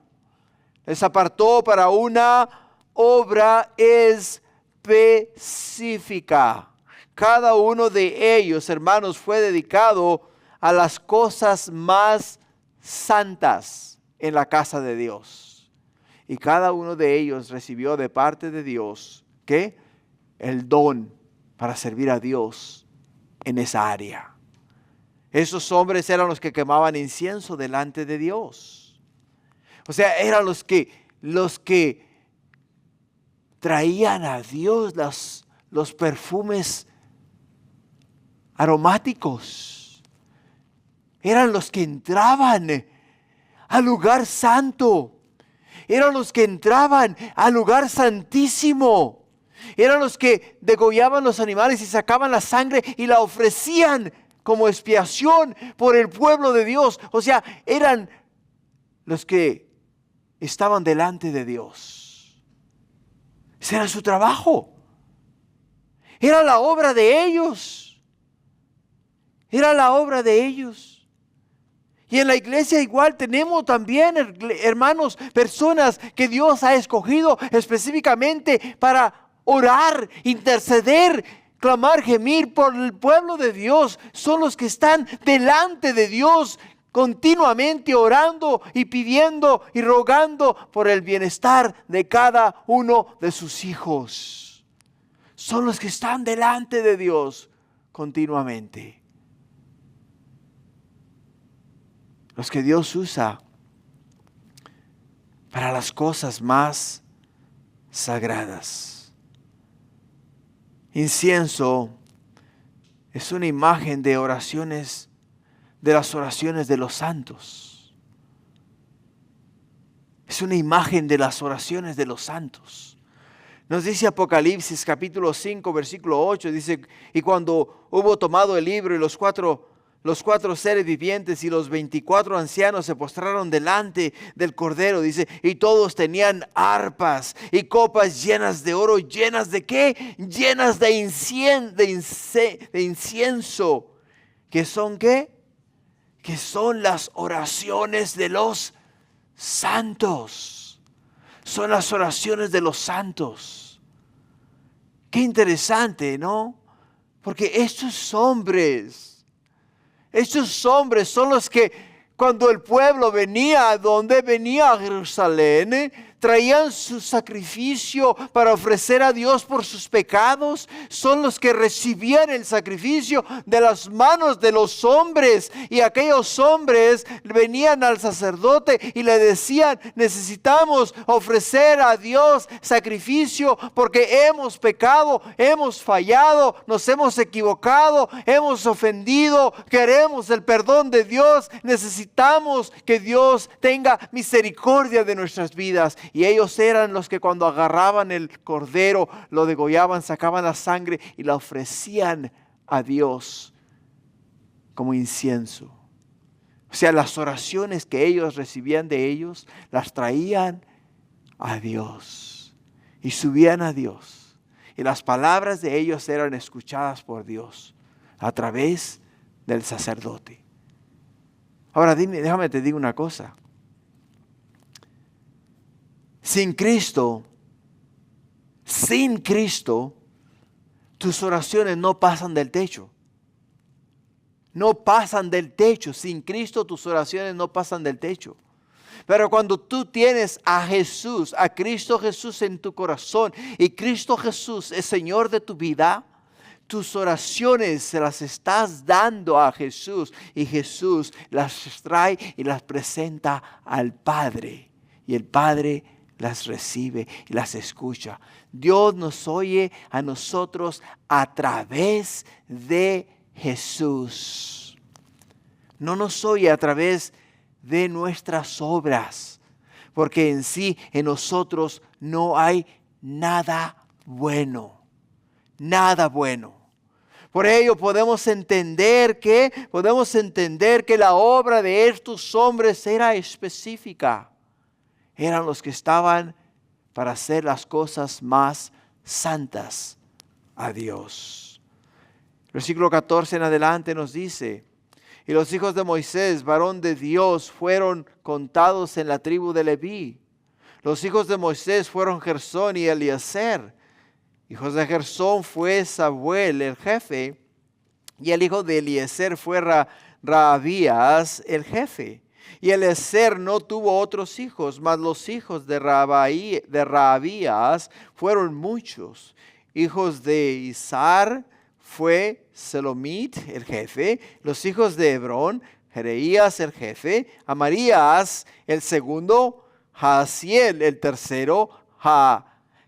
[SPEAKER 1] Les apartó para una obra específica. Cada uno de ellos, hermanos, fue dedicado a las cosas más santas en la casa de Dios. Y cada uno de ellos recibió de parte de Dios, ¿qué? El don para servir a Dios en esa área. Esos hombres eran los que quemaban incienso delante de Dios. O sea, eran los que traían a Dios los perfumes aromáticos. Eran los que entraban al lugar santo. Eran los que entraban al lugar santísimo. Eran los que degollaban los animales y sacaban la sangre y la ofrecían como expiación por el pueblo de Dios. O sea, eran los que estaban delante de Dios. Ese era su trabajo. Era la obra de ellos. Era la obra de ellos. Y en la iglesia igual tenemos también, hermanos, personas que Dios ha escogido específicamente para orar, interceder, clamar, gemir por el pueblo de Dios. Son los que están delante de Dios continuamente orando y pidiendo y rogando por el bienestar de cada uno de sus hijos. Son los que están delante de Dios continuamente. Los que Dios usa para las cosas más sagradas. Incienso es una imagen de oraciones, de las oraciones de los santos. Es una imagen de las oraciones de los santos. Nos dice Apocalipsis capítulo 5 versículo 8, dice, y cuando hubo tomado el libro y los cuatro seres vivientes y los 24 ancianos se postraron delante del Cordero, dice, y todos tenían arpas y copas llenas de oro, llenas de ¿qué? Llenas de incienso. ¿Qué son qué? Que son las oraciones de los santos. Son las oraciones de los santos. Qué interesante, ¿no? Porque estos hombres son los que cuando el pueblo venía a Jerusalén, traían su sacrificio para ofrecer a Dios por sus pecados. Son los que recibían el sacrificio de las manos de los hombres. Y aquellos hombres venían al sacerdote y le decían, necesitamos ofrecer a Dios sacrificio porque hemos pecado, hemos fallado, nos hemos equivocado, hemos ofendido, queremos el perdón de Dios, necesitamos que Dios tenga misericordia de nuestras vidas. Y ellos eran los que cuando agarraban el cordero, lo degollaban, sacaban la sangre y la ofrecían a Dios como incienso. O sea, las oraciones que ellos recibían de ellos, las traían a Dios y subían a Dios. Y las palabras de ellos eran escuchadas por Dios a través del sacerdote. Ahora déjame te digo una cosa. Sin Cristo, tus oraciones no pasan del techo. No pasan del techo. Sin Cristo tus oraciones no pasan del techo. Pero cuando tú tienes a Jesús, a Cristo Jesús en tu corazón, y Cristo Jesús es Señor de tu vida, tus oraciones se las estás dando a Jesús y Jesús las trae y las presenta al Padre. Y el Padre las recibe y las escucha. Dios nos oye a nosotros a través de Jesús. No nos oye a través de nuestras obras, porque en sí, en nosotros no hay nada bueno. Nada bueno. Por ello podemos entender que la obra de estos hombres era específica. Eran los que estaban para hacer las cosas más santas a Dios. Versículo 14 en adelante nos dice, y los hijos de Moisés, varón de Dios, fueron contados en la tribu de Leví. Los hijos de Moisés fueron Gersón y Eliezer. Hijos de Gersón fue Samuel, el jefe, y el hijo de Eliezer fue Rahabías, el jefe. Y Eliezer no tuvo otros hijos, mas los hijos de Rahabías fueron muchos. Hijos de Izhar fue Selomit, el jefe. Los hijos de Hebrón, Jereías, el jefe. Amarías, el segundo. Jaasiel, el tercero.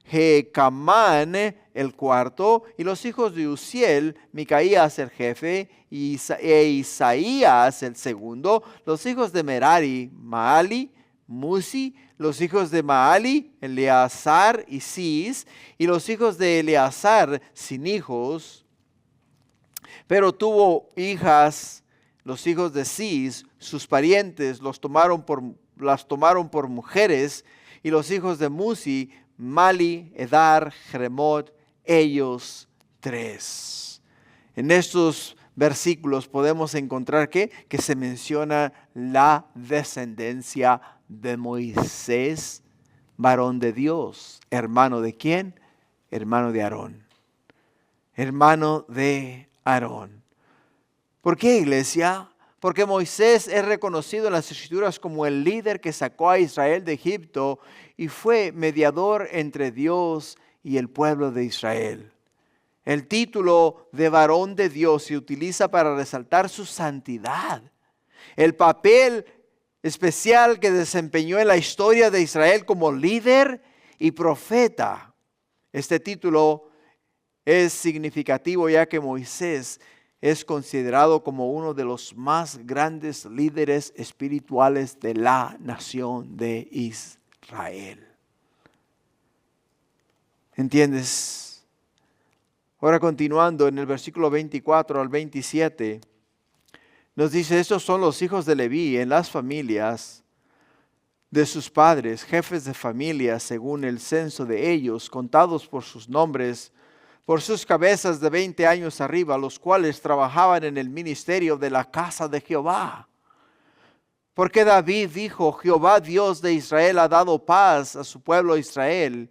[SPEAKER 1] Jecamán, el cuarto, y los hijos de Uziel, Micaías el jefe, e Isaías el segundo, los hijos de Merari, Maali, Musi, los hijos de Maali, Eleazar y Cis, y los hijos de Eleazar sin hijos, pero tuvo hijas. Los hijos de Cis, sus parientes, las tomaron por mujeres, y los hijos de Musi, Mali, Edar, Jeremot, ellos 3. En estos versículos podemos encontrar que se menciona la descendencia de Moisés, varón de Dios. ¿Hermano de quién? Hermano de Aarón. Hermano de Aarón. ¿Por qué, iglesia? Porque Moisés es reconocido en las Escrituras como el líder que sacó a Israel de Egipto y fue mediador entre Dios y el pueblo de Israel. El título de varón de Dios se utiliza para resaltar su santidad, el papel especial que desempeñó en la historia de Israel como líder y profeta. Este título es significativo ya que Moisés es considerado como uno de los más grandes líderes espirituales de la nación de Israel. ¿Entiendes? Ahora continuando en el versículo 24 al 27, nos dice, estos son los hijos de Leví en las familias de sus padres, jefes de familia según el censo de ellos, contados por sus nombres, por sus cabezas de 20 años arriba, los cuales trabajaban en el ministerio de la casa de Jehová. Porque David dijo, Jehová Dios de Israel ha dado paz a su pueblo Israel,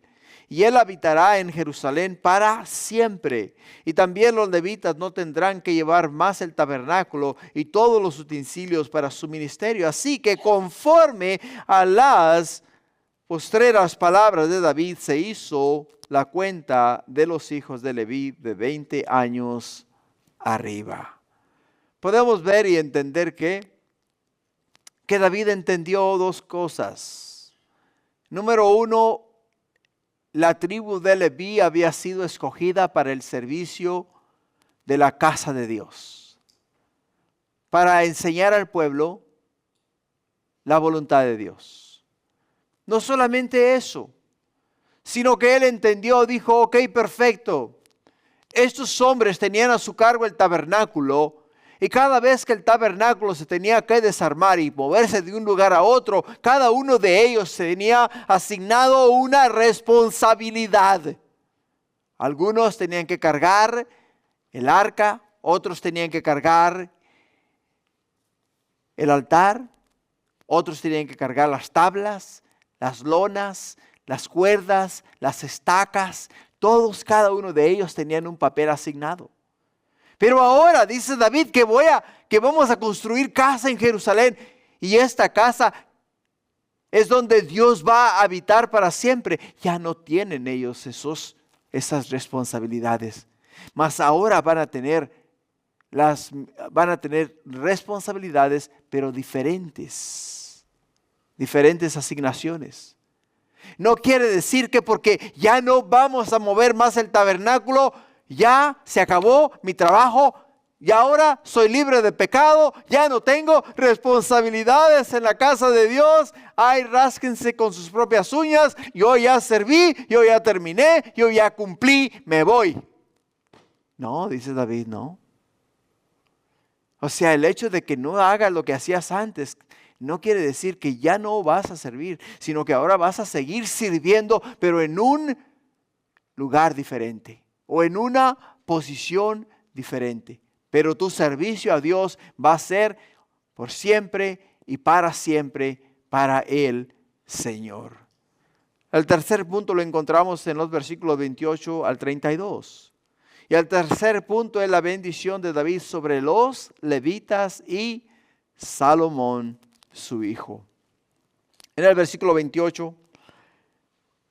[SPEAKER 1] y él habitará en Jerusalén para siempre. Y también los levitas no tendrán que llevar más el tabernáculo y todos los utensilios para su ministerio. Así que conforme a las postreras palabras de David se hizo la cuenta de los hijos de Leví de 20 años arriba. Podemos ver y entender que David entendió dos cosas. Número uno, la tribu de Leví había sido escogida para el servicio de la casa de Dios, para enseñar al pueblo la voluntad de Dios. No solamente eso, sino que él entendió, dijo, ok, perfecto. Estos hombres tenían a su cargo el tabernáculo y cada vez que el tabernáculo se tenía que desarmar y moverse de un lugar a otro, cada uno de ellos tenía asignado una responsabilidad. Algunos tenían que cargar el arca, otros tenían que cargar el altar, otros tenían que cargar las tablas, las lonas, las cuerdas, las estacas. Todos, cada uno de ellos tenían un papel asignado. Pero ahora dice David que vamos a construir casa en Jerusalén. Y esta casa es donde Dios va a habitar para siempre. Ya no tienen ellos esas responsabilidades. Mas ahora van a tener responsabilidades, pero diferentes asignaciones. No quiere decir que porque ya no vamos a mover más el tabernáculo, ya se acabó mi trabajo, y ahora soy libre de pecado, ya no tengo responsabilidades en la casa de Dios. Ay, rásquense con sus propias uñas, yo ya serví, yo ya terminé, yo ya cumplí, me voy. No, dice David, no. O sea, el hecho de que no hagas lo que hacías antes no quiere decir que ya no vas a servir, sino que ahora vas a seguir sirviendo, pero en un lugar diferente o en una posición diferente. Pero tu servicio a Dios va a ser por siempre y para siempre para el Señor. El tercer punto lo encontramos en los versículos 28 al 32. Y el tercer punto es la bendición de David sobre los levitas y Salomón, su hijo. En el versículo 28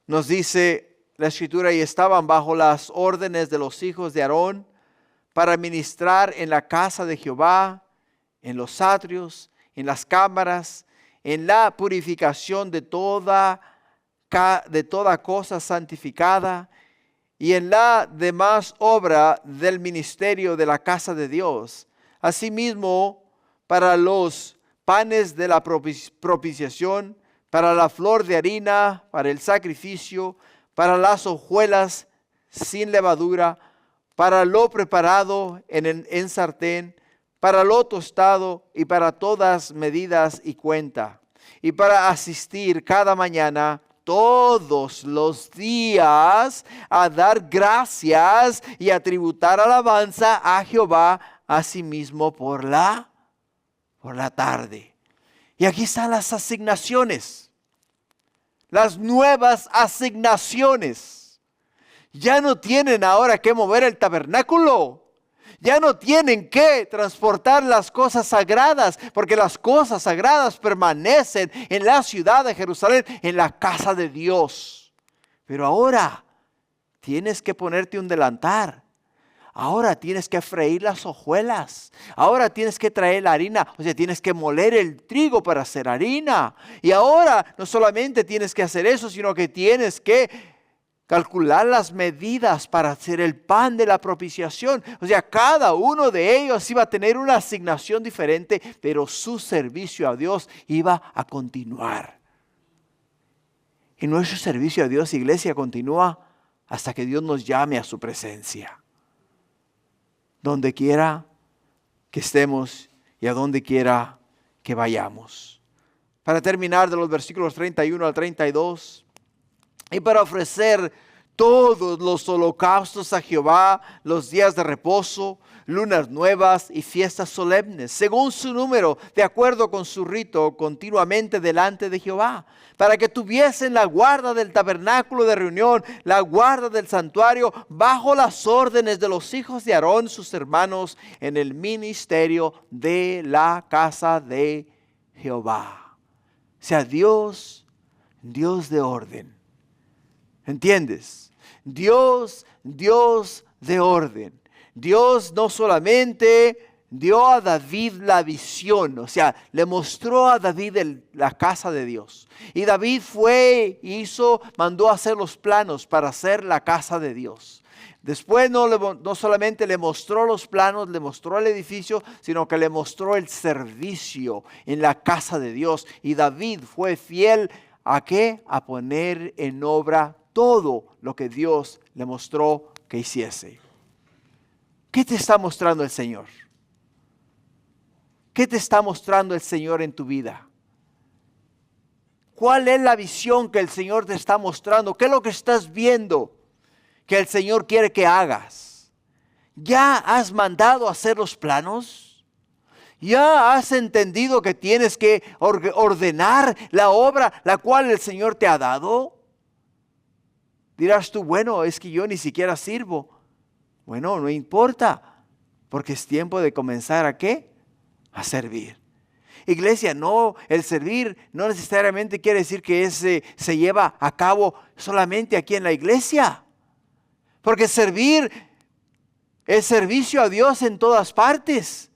[SPEAKER 1] nos dice la escritura, y estaban bajo las órdenes de los hijos de Aarón para ministrar en la casa de Jehová, en los atrios, en las cámaras, en la purificación de toda cosa santificada y en la demás obra del ministerio de la casa de Dios. Asimismo, para los panes de la propiciación, para la flor de harina, para el sacrificio, para las hojuelas sin levadura, para lo preparado en sartén, para lo tostado y para todas medidas y cuenta, y para asistir cada mañana todos los días a dar gracias y a tributar alabanza a Jehová, asimismo por la tarde. Y aquí están las asignaciones, las nuevas asignaciones. Ya no tienen ahora que mover el tabernáculo. Ya no tienen que transportar las cosas sagradas, porque las cosas sagradas permanecen en la ciudad de Jerusalén, en la casa de Dios. Pero ahora tienes que ponerte un delantal. Ahora tienes que freír las hojuelas. Ahora tienes que traer la harina. O sea, tienes que moler el trigo para hacer harina. Y ahora no solamente tienes que hacer eso, sino que tienes que calcular las medidas para hacer el pan de la propiciación. O sea, cada uno de ellos iba a tener una asignación diferente, pero su servicio a Dios iba a continuar. Y nuestro servicio a Dios, iglesia, continúa hasta que Dios nos llame a su presencia. Donde quiera que estemos y a donde quiera que vayamos. Para terminar, de los versículos 31 al 32, y para ofrecer todos los holocaustos a Jehová, los días de reposo, lunas nuevas y fiestas solemnes, según su número, de acuerdo con su rito, continuamente delante de Jehová, para que tuviesen la guarda del tabernáculo de reunión, la guarda del santuario, bajo las órdenes de los hijos de Aarón, sus hermanos, en el ministerio de la casa de Jehová. Sea Dios de orden. ¿Entiendes? Dios de orden. Dios no solamente dio a David la visión, o sea, le mostró a David la casa de Dios. Y David mandó a hacer los planos para hacer la casa de Dios. Después no solamente le mostró los planos, le mostró el edificio, sino que le mostró el servicio en la casa de Dios. Y David fue fiel ¿a qué? A poner en obra todo lo que Dios le mostró que hiciese. ¿Qué te está mostrando el Señor? ¿Qué te está mostrando el Señor en tu vida? ¿Cuál es la visión que el Señor te está mostrando? ¿Qué es lo que estás viendo que el Señor quiere que hagas? ¿Ya has mandado a hacer los planos? ¿Ya has entendido que tienes que ordenar la obra la cual el Señor te ha dado? Dirás tú, bueno, es que yo ni siquiera sirvo. Bueno, no importa, porque es tiempo de comenzar ¿a qué? A servir. Iglesia, no, el servir no necesariamente quiere decir que se lleva a cabo solamente aquí en la iglesia. Porque servir es servicio a Dios en todas partes.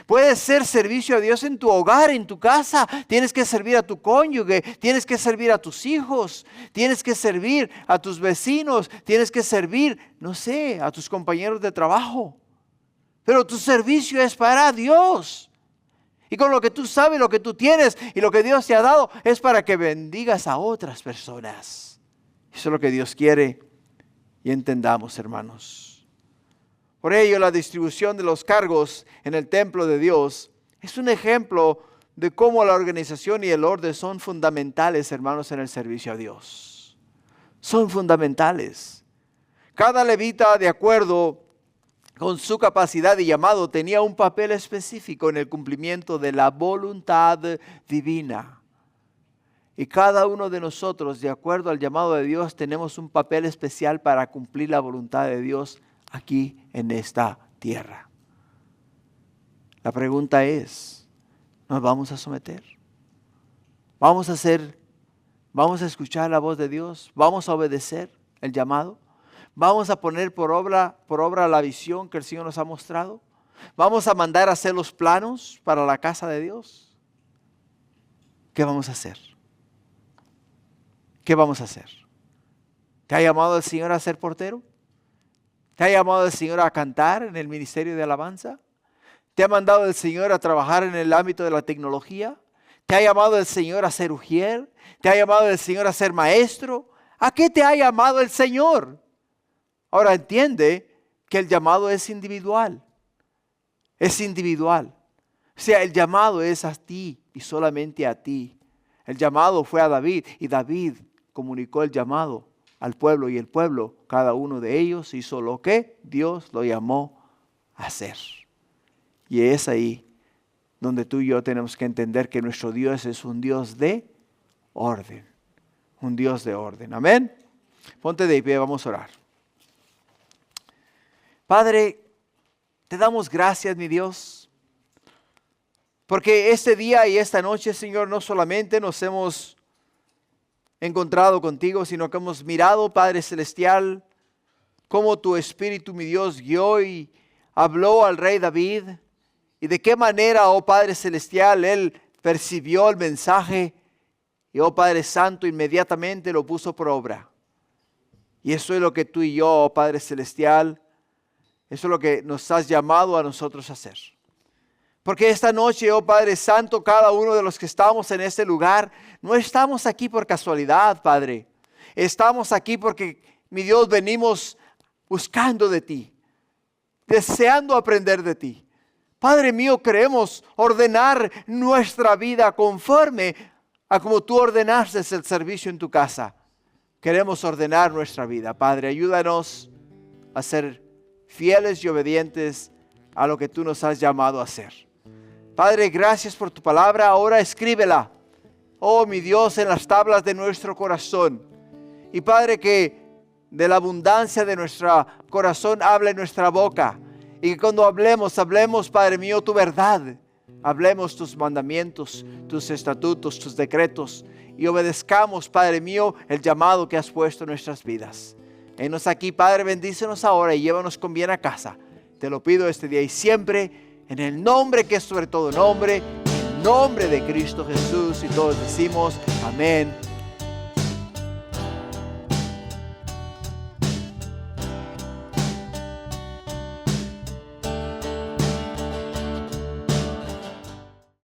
[SPEAKER 1] Puede ser servicio a Dios en tu hogar, en tu casa. Tienes que servir a tu cónyuge, tienes que servir a tus hijos, tienes que servir a tus vecinos, tienes que servir, no sé, a tus compañeros de trabajo. Pero tu servicio es para Dios. Y con lo que tú sabes, lo que tú tienes y lo que Dios te ha dado es para que bendigas a otras personas. Eso es lo que Dios quiere y entendamos, hermanos. Por ello, la distribución de los cargos en el templo de Dios es un ejemplo de cómo la organización y el orden son fundamentales, hermanos, en el servicio a Dios. Son fundamentales. Cada levita, de acuerdo con su capacidad y llamado, tenía un papel específico en el cumplimiento de la voluntad divina. Y cada uno de nosotros, de acuerdo al llamado de Dios, tenemos un papel especial para cumplir la voluntad de Dios aquí en esta tierra. La pregunta es, ¿nos vamos a someter? ¿Vamos a escuchar la voz de Dios? ¿Vamos a obedecer el llamado? ¿Vamos a poner por obra la visión que el Señor nos ha mostrado? ¿Vamos a mandar a hacer los planos para la casa de Dios? ¿Qué vamos a hacer? ¿Qué vamos a hacer? ¿Te ha llamado el Señor a ser portero? ¿Te ha llamado el Señor a cantar en el ministerio de alabanza? ¿Te ha mandado el Señor a trabajar en el ámbito de la tecnología? ¿Te ha llamado el Señor a ser ujier? ¿Te ha llamado el Señor a ser maestro? ¿A qué te ha llamado el Señor? Ahora entiende que el llamado es individual. Es individual. O sea, el llamado es a ti y solamente a ti. El llamado fue a David y David comunicó el llamado al pueblo y el pueblo, cada uno de ellos hizo lo que Dios lo llamó a hacer. Y es ahí donde tú y yo tenemos que entender que nuestro Dios es un Dios de orden. Un Dios de orden. Amén. Ponte de pie, vamos a orar. Padre, te damos gracias, mi Dios, porque este día y esta noche, Señor, no solamente nos hemos encontrado contigo, sino que hemos mirado, Padre Celestial, cómo tu Espíritu, mi Dios, guió y habló al rey David, y de qué manera, oh Padre Celestial, él percibió el mensaje, y oh Padre Santo, inmediatamente lo puso por obra. Y eso es lo que tú y yo, oh Padre Celestial, eso es lo que nos has llamado a nosotros a hacer. Porque esta noche, oh Padre Santo, cada uno de los que estamos en este lugar, no estamos aquí por casualidad, Padre. Estamos aquí porque, mi Dios, venimos buscando de ti, deseando aprender de ti. Padre mío, queremos ordenar nuestra vida conforme a como tú ordenaste el servicio en tu casa. Queremos ordenar nuestra vida. Padre, ayúdanos a ser fieles y obedientes a lo que tú nos has llamado a hacer. Padre, gracias por tu palabra. Ahora escríbela, oh mi Dios, en las tablas de nuestro corazón. Y Padre, que de la abundancia de nuestro corazón hable nuestra boca. Y que cuando hablemos, Padre mío, tu verdad. Hablemos tus mandamientos, tus estatutos, tus decretos. Y obedezcamos, Padre mío, el llamado que has puesto en nuestras vidas. Enos aquí, Padre, bendícenos ahora y llévanos con bien a casa. Te lo pido este día y siempre, en el nombre que es sobre todo nombre, en el nombre de Cristo Jesús. Y todos decimos amén.